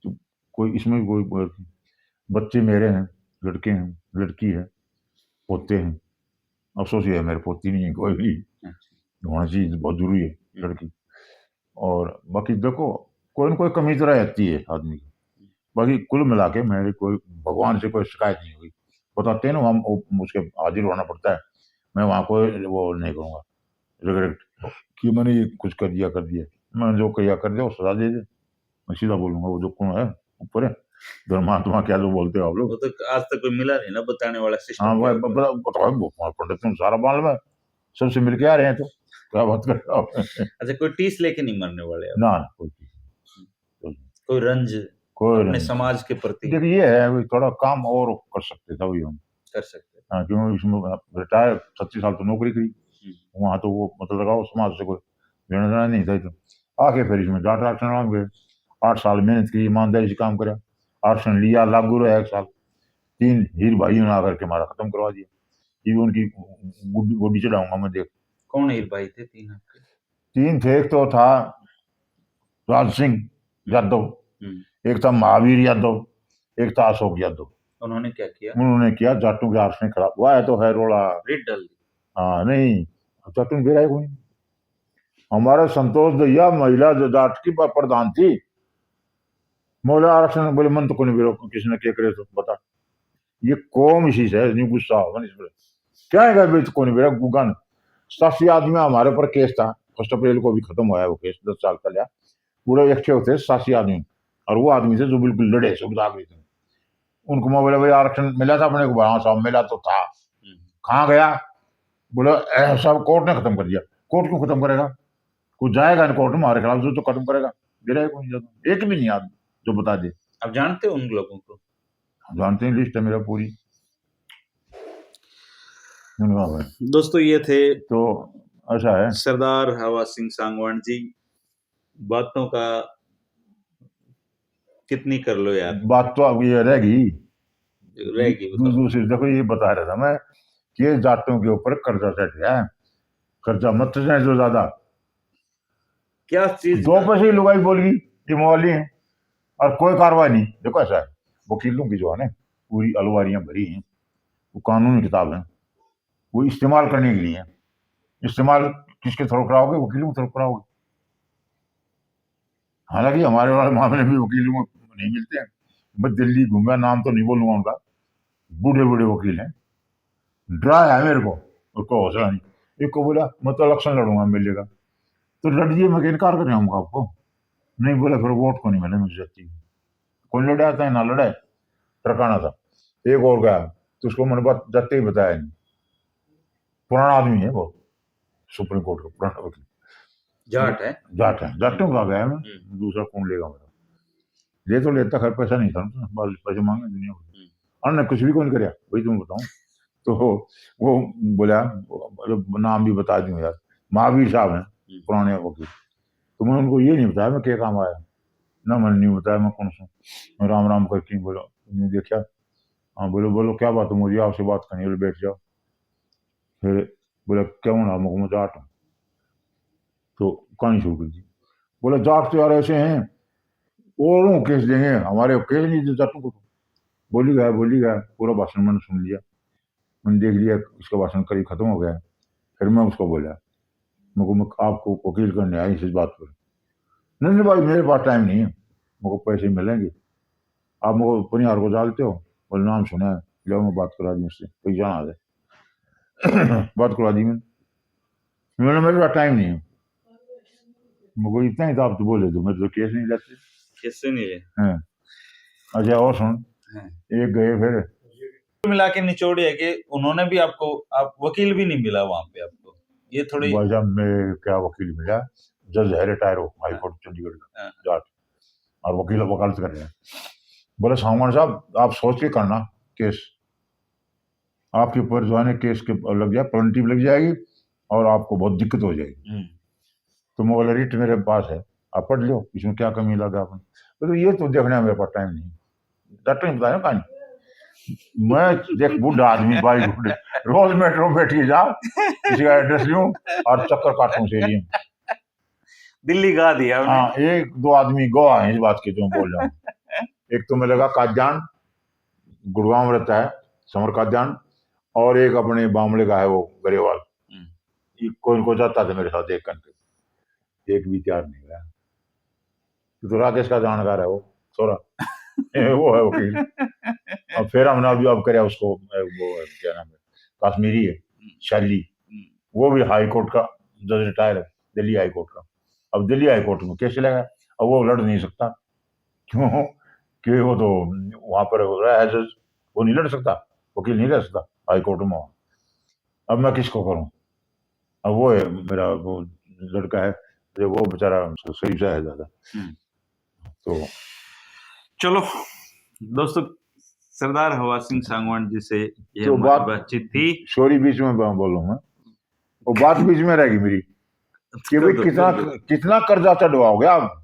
तो कोई इसमें कोई बच्चे मेरे हैं, लड़के हैं, लड़की है, पोते हैं। अफसोस ये है मेरे पोती नहीं है कोई भी, होना चाहिए, बहुत जरूरी है लड़की। और बाकी देखो, कोई ना कोई कमी तो रहती है आदमी की, बाकी कुल मिला के मेरे कोई भगवान से कोई शिकायत नहीं हुई। बताते हैं ना, हम उसके हाजिर होना पड़ता है, मैं वहाँ को वो नहीं करूँगा रिग्रेट कि मैंने ये कुछ कर दिया मैंने जो किया कर दिया वो सजा दे दे, मैं सीधा बोलूंगा। वो जो कौन है ऊपर है, धर्मात्मा क्या जो बोलते हो आप लोग, वो तो आज तक कोई मिला नहीं ना बताने वाला सिस्टम। हाँ वो बताओ पंडित तुम सारा मालूम है, सबसे मिल के आ रहे हैं, तो क्या बात कर रहे हो आप? अच्छा, कोई टीस लेके नहीं मरने वाले आप? ना कोई चीज, कोई रंज कोई अपने नहीं। समाज के प्रति देखिए ये है वही थोड़ा काम और कर सकते था वही हम, कर सकते हाँ, क्योंकि इसमें रिटायर 36 साल तो नौकरी करी वहाँ, तो वो मतलब लगाओ समाज से कोई लेना देना नहीं था। तो आके फिर इसमें जाट आरक्षण आ गए, 8 साल मेहनत की, ईमानदारी से काम करा, आरक्षण लिया, लागू रहा 1 साल, 3 हीर भाइयों ने आकर के हमारा खत्म करवा दिया। ये उनकी गोडी चढ़ाऊंगा मैं, देख। कौन हीर भाई थे 3 आपके? 3 थे, एक तो था राज सिंह यादव, एक था महावीर यादव, एक था अशोक यादव। उन्होंने क्या किया? उन्होंने किया जाटों के आरक्षण खराब हुआ है, तो है रोड़ा, रेड डाल दी। हाँ नहीं, जाटों बेरा है कोई। हमारे संतोष भैया महिला जाट की प्रधान थी, महिला आरक्षण बोले मन तो कोई नहीं, किसी ने क्या करे तो बता, ये कौम इसी से नहीं गुस्सा होगा इस पर, क्या है को नहीं बेरा गुगान। 87 आदमी हमारे ऊपर केस था, 1 अप्रैल को भी खत्म हुआ है वो केस, 10 साल का लिया, पूरे एक थे 87 आदमी, और वो आदमी थे जो बिल्कुल लड़े सुविधा थे। उनको मैं बोले भाई आरक्षण मिला था अपने को, हाँ साहब मिला तो था, कहाँ गया? बोले साहब कोर्ट ने खत्म कर दिया। कोर्ट क्यों खत्म करेगा? कुछ जाएगा कोर्ट में हमारे खिलाफ जो तो खत्म करेगा, मेरा एक भी नहीं आदमी जो बता दे। आप जानते हो उन लोगों को? जानते हैं, लिस्ट है मेरा पूरी। दोस्तों ये थे तो ऐसा है, सरदार हवा सिंह सांगवान जी। बातों का कितनी कर लो यार, बात तो अब ये रहेगी रहेगी। दूसरी। देखो ये बता रहा था मैं कि जाटों के ऊपर कर्जा सेट गया है, कर्जा मत जाए जो ज्यादा, क्या चीज 2 पैसे की लुगाई बोल गई ये मोहाली है, और कोई कार्रवाई नहीं। देखो ऐसा है, वकीलों की जो है ना पूरी अलवारियां भरी हैं, वो कानूनी किताब है, वो इस्तेमाल करने के लिए है। इस्तेमाल किसके थ्रू कराओगे? वकीलों के थ्रू कराओगे। हालांकि हमारे वाले मामले में वकीलों को नहीं मिलते हैं, मैं दिल्ली घूमा, नाम तो नहीं बोलूंगा उनका, बूढ़े बूढ़े वकील हैं, डरा है मेरे को, उसको हौसला नहीं। एक को बोला मैं तो इलेक्शन लड़ूंगा मिलेगा, तो लड़िए, मैं इनकार कर रहा हूँ आपको, नहीं बोला फिर वोट को नहीं मैंने मुझे सकती, कौन लड़ा था ना लड़ा, टरकाना था। एक और गया तो उसको मैंने बात जाते ही बताया नहीं, पुराना आदमी है बहुत, सुप्रीम कोर्ट का पुराना वकील, जाट है। जाट है, जाटों का गया मैं, दूसरा कौन लेगा मेरा, ले तो लेता, खैर पैसा नहीं था, पैसे मांगे दुनिया में, अन्य कुछ भी कौन कराया वही तुम्हें बताऊं। तो वो बोला, नाम भी बता दूं यार, महावीर साहब हैं पुराने वकील, तो मैं उनको ये नहीं बताया मैं क्या काम आया, ना मैंने नहीं बताया मैं कौन सा, मैं राम राम करके बोला, तुमने देखा, हाँ बोलो बोलो क्या बात है, मुझे आपसे बात करनी, बोले बैठ जाओ। फिर बोला क्या हूँ ना, मैं जाट हूँ। तो कहानी शुरू कर दी। बोला जाट तो यार ऐसे हैं, औरों को केस देंगे, हमारे केस नहीं दे जाटों को। बोली गया, पूरा भाषण मैंने सुन लिया, मैंने देख लिया इसका भाषण करीब खत्म हो गया। फिर मैं उसको बोला, मैं आपको वकील करने आई इस बात पर। नहीं भाई मेरे पास टाइम नहीं है, मुझको पैसे मिलेंगे, आप मुझको पनिहार को डालते हो, बोले नाम सुना है, लो मैं बात करा दी उससे, पैसा आ जाए। बात करा दी मैंने मेरे पास टाइम नहीं है, मुझको इतना ही तो आप तो बोले दो, मेरे तो केस नहीं लेते। कैसे नहीं है? हाँ। अच्छा और सुन, हाँ। एक गए फिर मिला के निचोड़ है कि उन्होंने भी आपको, आप वकील भी नहीं मिला वहां पे आपको, ये थोड़ी भाई साहब में क्या वकील मिला, जज है रिटायर हो हाई कोर्ट चंडीगढ़ का हाँ। जाट, और वकील वकालत कर रहे हैं। बोले सामान साहब आप सोच के करना केस, आपके ऊपर जो है ना केस के लग जाए, पेनल्टी लग जाएगी और आपको बहुत दिक्कत हो जाएगी। तो मैं बोला रिट मेरे पास है, आप पढ़ लो, इसमें क्या कमी लगा आपने। तो ये तो देखना है, मेरे पास टाइम नहीं। डॉक्टर ने बताया कहानी, मैं देख बूढ़ा आदमी भाई बूढ़े, रोज मेट्रो बैठी जा, किसी का एड्रेस लूं और चक्कर काटूं से लिए। दिल्ली गा दिया उन्हें। हाँ, एक दो आदमी गवाह हैं इस बात के जो मैं बोल रहा हूँ। एक तो मैं लगा काद्यान, गुड़गांव रहता है, समर काद्यान, और एक अपने बामले का है वो गरेवाल, कोई को जाता था मेरे साथ एक घंटे, एक भी तैयार नहीं रहा। तो राकेश का जानकार है वो सोरा, वो है वकील। अब फिर हमने अभी अब कराया उसको, वो क्या नाम है, कश्मीरी है शैली, वो भी हाई कोर्ट का जज रिटायर है, दिल्ली हाई कोर्ट का। अब दिल्ली हाई कोर्ट में केस चलेगा, अब वो लड़ नहीं सकता, क्यों कि वो तो वहां पर रहा है जज, वो नहीं लड़ सकता, वकील नहीं लड़ सकता हाई कोर्ट में। अब मैं किसको करूं, अब वो है मेरा वो लड़का है जो वो बेचारा सही सा है ज्यादा। तो चलो दोस्तों, सरदार हवा सिंह सांगवान जी से ये तो हमारी बातचीत थी। सॉरी बीच में बोलूँ मैं, वो बात बीच में रहेगी मेरी कि भाई कितना कर्जा चढ़वाओगे आप,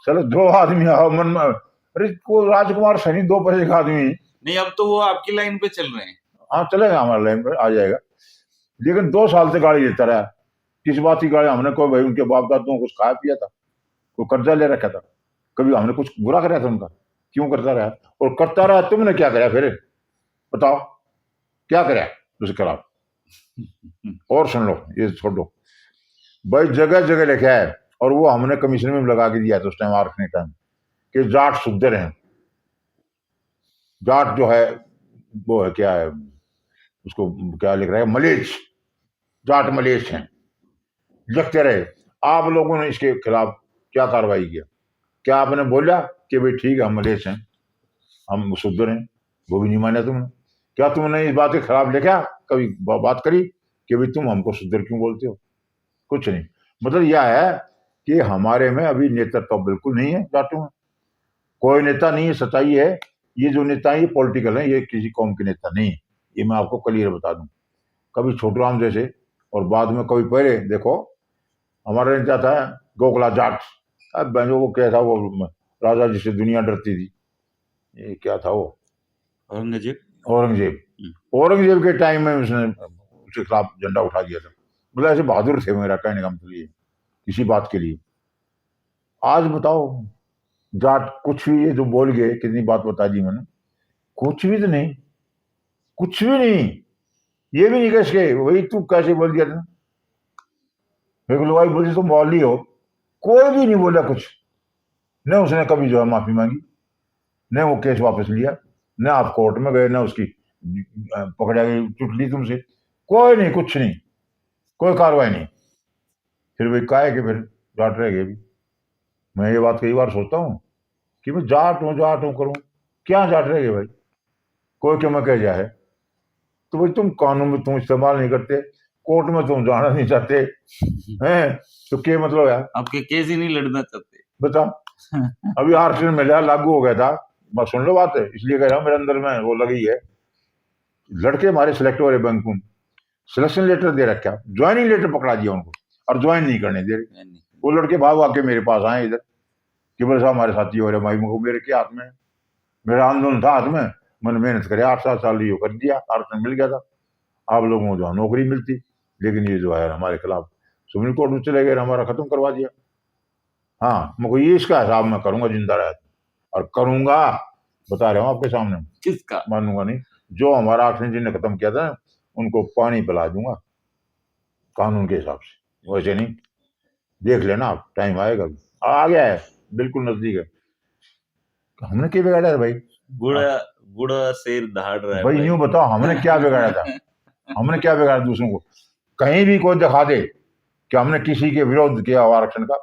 चलो दो आदमी आओ मन में, अरे को राजकुमार सनी दो पैसे का आदमी नहीं, अब तो वो आपकी लाइन पे चल रहे हैं। हाँ चलेगा, हमारे लाइन पे आ जाएगा, लेकिन 2 साल से गाड़ी देता रहा, किस बात की गाड़ी, हमने कोई भाई उनके बाप दादों कुछ खाया पिया था, कोई कर्जा ले रखा था, कभी हमने कुछ बुरा कराया था उनका, क्यों करता रहा, और करता रहा, तुमने क्या कराया फिर बताओ, क्या कराया उसके खिलाफ। और सुन लो, ये छोड़ो भाई, जगह जगह लिखा है, और वो हमने कमीशन में लगा के दिया था उस टाइम, आरखने टाइम, कि जाट सुधर हैं, जाट जो है वो है क्या है, उसको क्या लिख रहा है, मलेच, जाट मलेच हैं, लिखते रहे। आप लोगों ने इसके खिलाफ क्या कार्रवाई किया, क्या आपने बोला कि भाई ठीक है हम मलेच हैं, हम सुधर हैं, वो भी नहीं माना तुमने। क्या तुमने इस बात के खिलाफ लिखा, कभी बात करी कि भाई तुम हमको सुधर क्यों बोलते हो, कुछ नहीं। मतलब यह है कि हमारे में अभी नेतृत्व बिल्कुल नहीं है, जाटों में कोई नेता नहीं है, सच्चाई है। ये जो नेता है ये पॉलिटिकल है, ये किसी कौम के नेता नहीं है, ये मैं आपको क्लियर बता दूं। कभी छोटूराम जैसे, और बाद में कभी पहले देखो हमारा नेता था गोखला जाट, अब बहनों को क्या था, वो राजा जी से दुनिया डरती थी, ये क्या था वो, औरंगजेब। औरंगजेब के टाइम में उसने उसके खिलाफ झंडा उठा दिया था, मतलब ऐसे बहादुर थे, मेरा कहने का मतलब ये किसी बात के लिए। आज बताओ जाट कुछ भी, ये जो बोल गए कितनी बात बता दी मैंने, कुछ भी तो नहीं, कुछ भी नहीं, ये भी नहीं कह सके, वही तू कैसे बोल दिया था, भाई बोली तुम मौली हो, कोई भी नहीं बोला कुछ, न उसने कभी जो है माफी मांगी, न वो केस वापस लिया, न आप कोर्ट में गए, न उसकी पकड़ा गई चुटली तुमसे, कोई नहीं, कुछ नहीं, कोई कार्रवाई नहीं। फिर भाई का है कि फिर जाट रह गए भी। मैं ये बात कई बार सोचता हूँ कि मैं जाट हूँ करूँ क्या, जाट रह गए भाई, कोई क्यों मैं कह जाए, तो भाई तुम कानून में तुम इस्तेमाल नहीं करते, कोर्ट में तुम जाना नहीं चाहते हैं, तो क्या मतलब है, आपके केस ही नहीं लड़ना चाहते, बता। अभी आरक्षण मिला, लागू हो गया था, बस सुन लो बात है, इसलिए कह रहा हूँ मेरे अंदर में वो लगी है। लड़के हमारे सिलेक्ट हो रहे बैंक में, सिलेक्शन लेटर दे रखा, ज्वाइनिंग लेटर पकड़ा दिया उनको, और ज्वाइन नहीं करने दे रहे। वो लड़के भाग आके मेरे पास आए इधर कि बोले साहब हमारे साथी हो रहे, भाई मेरे क्या हाथ में, मेरा आंदोलन था हाथ में, मैंने मेहनत करे 8-7 साल ये कर दिया, आरक्षण मिल गया था, आप लोगों को जो नौकरी मिलती, लेकिन ये जो है हमारे खिलाफ सुप्रीम कोर्ट में चले गए, हमारा खत्म करवा दिया। हाँ, मुझे ये इसका हिसाब मैं करूंगा जिंदा रह, और करूंगा, बता रहा हूँ आपके सामने। किसका? मानूंगा नहीं। जो हमारा ऑक्सीजन जिनने खत्म किया था उनको पानी पिला दूंगा कानून के हिसाब से, वैसे नहीं। देख लेना आप, टाइम आएगा, आ गया है, बिल्कुल नजदीक है। हमने क्या बिगाड़ा है भाई? बूढ़ा बूढ़ा शेर दहाड़ रहा है भाई यूं बताओ, हमने क्या बिगाड़ा था? हमने क्या बिगाड़ा दूसरों को? कहीं भी कोई दिखा दे कि हमने किसी के विरोध किया आरक्षण का।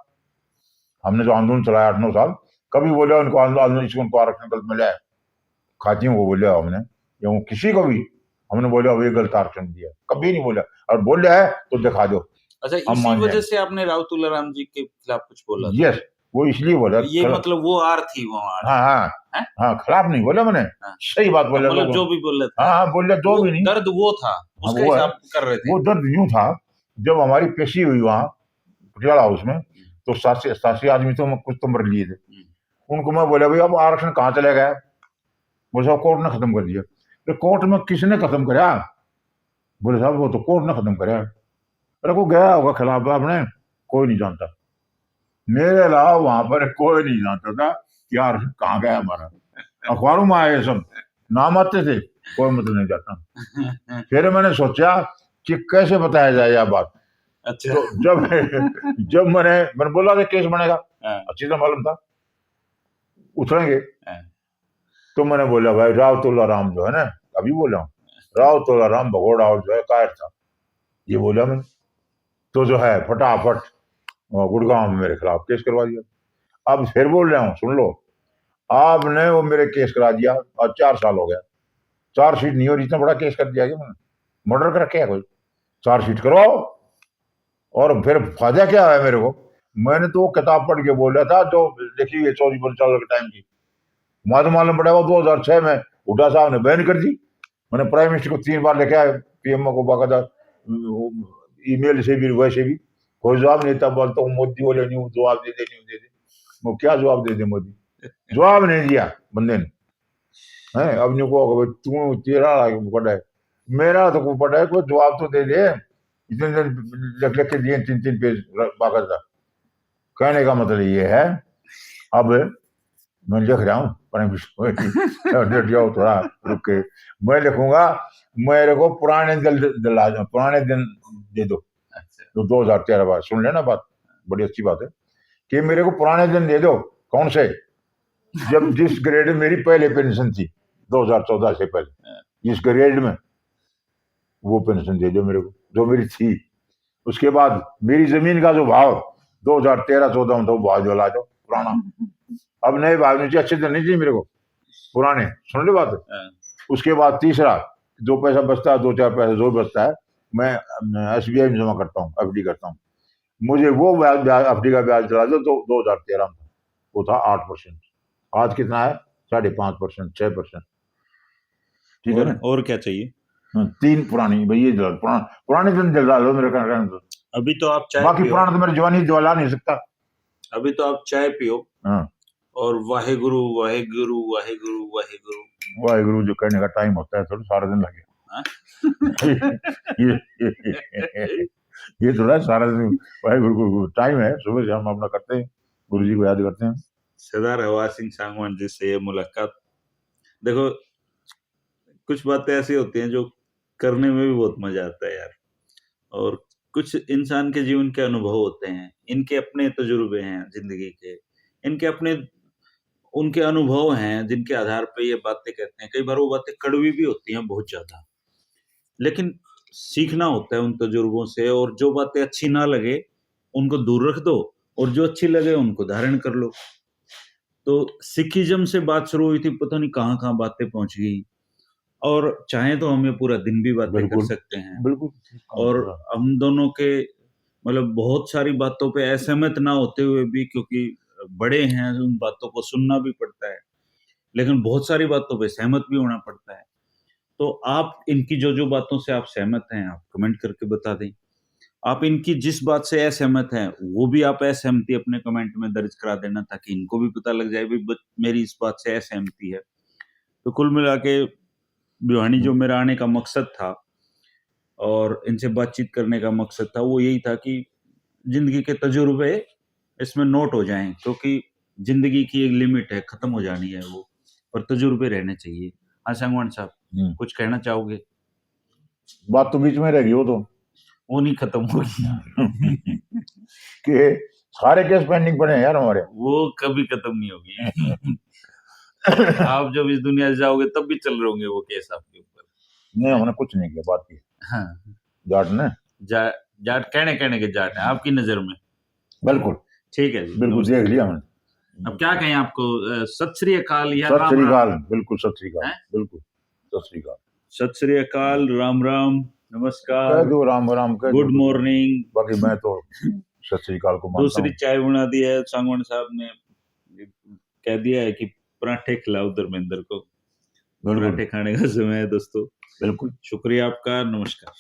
हमने जो आंदोलन चलाया 8-9 साल, कभी बोले उनको आंदोलन, इसको उनको आरक्षण गलत मिला है? खातियों को बोले हमने, या किसी को भी हमने बोला अब ये गलत आरक्षण दिया? कभी नहीं बोला। और बोल रहा है तो दिखा दो। अच्छा, इसी वजह से आपने राव तुलाराम जी के खिलाफ कुछ बोला? यस, वो इसलिए बोला। ये मतलब वो आर थी वहाँ? हाँ, खिलाफ नहीं बोला मैंने, सही बात बोला। मतलब जो भी बोल रहे थे, हाँ बोले, जो भी नहीं, दर्द वो था, उसका हिसाब कर रहे थे। वो दर्द यूं था, जब हमारी पेशी हुई वहाँ पटियाला हाउस में, तो 87 आदमी तो कुछ तो मर लिए थे। उनको मैं बोला भाई अब आरक्षण कहाँ चले गया? बोले साहब कोर्ट ने खत्म कर दिया। तो कोर्ट में किसने खत्म कराया? बोले साहब वो तो कोर्ट ने खत्म कराया। अरे को गया होगा खिलाफ आपने, कोई नहीं जानता। मेरे अलावा वहां पर कोई नहीं जानता था कि यार कहाँ गया हमारा। अखबारों में आए सब, नाम आते थे, कोई मतलब नहीं जाता। फिर मैंने सोचा कि कैसे बताया जाए यह बात। अच्छा। तो जब मैंने बोला था केस बनेगा, अच्छी तरह मालूम था उतरेंगे। तो मैंने बोला भाई राव तुलाराम जो है ना, अभी बोला हूँ, राव तुलाराम भगोड़ा और जो है कायर था, ये बोला मैंने। तो जो है फटाफट गुड़गांव में मेरे खिलाफ केस करवा दिया। अब फिर बोल रहा हूँ, सुन लो, आपने वो मेरे केस करा दिया और 4 साल हो गया, चार्जशीट नहीं हो रही, इतना बड़ा केस कर दिया कि मैंने मर्डर कर रखा है कोई? चार्जशीट करवाओ। और फिर फायदा क्या है मेरे को? मैंने तो वो किताब पढ़ के बोल रहा था जो लिखी हुई है चौधरी बंसल के टाइम की, मालूम पड़ा वो 2006 में हुड्डा साहब ने बैन कर दी। मैंने प्राइम मिनिस्टर को 3 बार लिखा है, पीएमओ को बाकायदा ईमेल से भी वैसे भी, कोई जवाब नहीं था। बोलता हूँ मोदी बोले नहीं जवाब दे दे। वो क्या जवाब दे दे मोदी? जवाब नहीं दिया बंदे ने। है अब नहीं को तू तेरा पड़ा है, मेरा तो को पड़ा है, कोई जवाब तो दे दे। इतने दिन लिख के दिए 3-3 पेज बाकायदा। कहने का मतलब ये है, अब मैं लिख रहा हूँ प्राइम मिनिस्टर, जाओ थोड़ा रुक के, मैं लिखूंगा मेरे को पुराने दिन दे दो। तो 2013 बात सुन लेना, बात बड़ी अच्छी बात है कि मेरे को पुराने दिन दे दो। कौन से? जब जिस ग्रेड में मेरी पहले पेंशन थी 2014 से पहले, जिस ग्रेड में, वो पेंशन दे दो मेरे को जो मेरी थी। उसके बाद मेरी जमीन का जो भाव 2013-14 में, तो भाव जो ला दो पुराना। अब नए भाव नीचे अच्छे दिन नहीं चाहिए मेरे को, पुराने। सुन लो बात। उसके बाद तीसरा, जो पैसा बचता है, 2-4 पैसा जो बचता है, मैं SBI में जमा करता हूँ, FD करता हूँ। मुझे वो ब्याज FD का ब्याज चला दो। तो 2013 में वो था 8%, आज कितना है? 5.5%, 6%। ठीक है ना? और क्या चाहिए? 3 पुरानी भाई, ये पुराने दिन जला लो मेरे कारण। अभी तो आप चाय बाकी पियो। पुराना तो मेरी जवानी जला नहीं सकता। अभी तो आप चाय पियो। हाँ, और वाहेगुरु वाहेगुरु वाहेगुरु वाहेगुरु वाहेगुरु जो कहने का टाइम होता है, थोड़ा सारा दिन लगे। ये थोड़ा सारा दिन वाहेगुरु टाइम है, सुबह से हम अपना करते हैं, गुरु जी को याद करते हैं। सरदार हवा सिंह सांगवान जी से ये मुलाकात, देखो कुछ बातें ऐसी होती हैं जो करने में भी बहुत मजा आता है यार। और कुछ इंसान के जीवन के अनुभव होते हैं, इनके अपने तजुर्बे हैं जिंदगी के, इनके अपने उनके अनुभव हैं जिनके आधार पे ये बातें कहते हैं। कई बार वो बातें कड़वी भी होती हैं बहुत ज्यादा, लेकिन सीखना होता है उन तजुर्बों से। और जो बातें अच्छी ना लगे उनको दूर रख दो, और जो अच्छी लगे उनको धारण कर लो। तो सिखिज्म से बात शुरू हुई थी, पता नहीं कहाँ कहाँ बातें पहुंच गई। और चाहे तो हम ये पूरा दिन भी बातें कर सकते हैं। बिल्कुल। और हम दोनों के मतलब बहुत सारी बातों पे असहमत ना होते हुए भी, क्योंकि बड़े हैं, उन बातों को सुनना भी पड़ता है, लेकिन बहुत सारी बातों पे सहमत भी होना पड़ता है। तो आप इनकी जो बातों से आप सहमत हैं, आप कमेंट करके बता दें। आप इनकी जिस बात से असहमत हैं, वो भी आप असहमति अपने कमेंट में दर्ज करा देना, ताकि इनको भी पता लग जाए भी मेरी इस बात से असहमति है। तो कुल मिला के भिवानी जो मेरा आने का मकसद था और इनसे बातचीत करने का मकसद था, वो यही था कि जिंदगी के तजुर्बे इसमें नोट हो जाएं, क्योंकि जिंदगी की एक लिमिट है, खत्म हो जानी है वो, पर तजुर्बे रहने चाहिए। हाँ सांगवान साहब, कुछ कहना चाहोगे? बात तो बीच में रह गई वो नहीं खत्म होगी। कि सारे केस पेंडिंग पड़े हैं यार हमारे। वो कभी खत्म नहीं होगी। आप जब इस दुनिया से जाओगे तब भी चल रहे होंगे वो केस आपके ऊपर। नहीं, हमने कुछ नहीं किया, बात की हाँ, जाट ने। जाट कहने के जाट है आपकी नजर में। बिल्कुल ठीक है जी, बिल्कुल देख लिया हमने। अब क्या कहें आपको? सत श्री अकाल या सत राम श्री राम? अकाल, बिल्कुल सत श्री अकाल, हैं? बिल्कुल सत श्री अकाल। सत श्री अकाल, राम राम, कह नमस्कार, दो राम राम, कह गुड दो। मॉर्निंग। बाकी मैं तो सत श्री अकाल को मानता दूसरी हूँ। चाय बना दी है सांगवान साहब ने, कह दिया है कि पराठे खिलाओ धर्मेंद्र को। बिल्कुल पराठे खाने का समय है दोस्तों। बिल्कुल। शुक्रिया आपका, नमस्कार।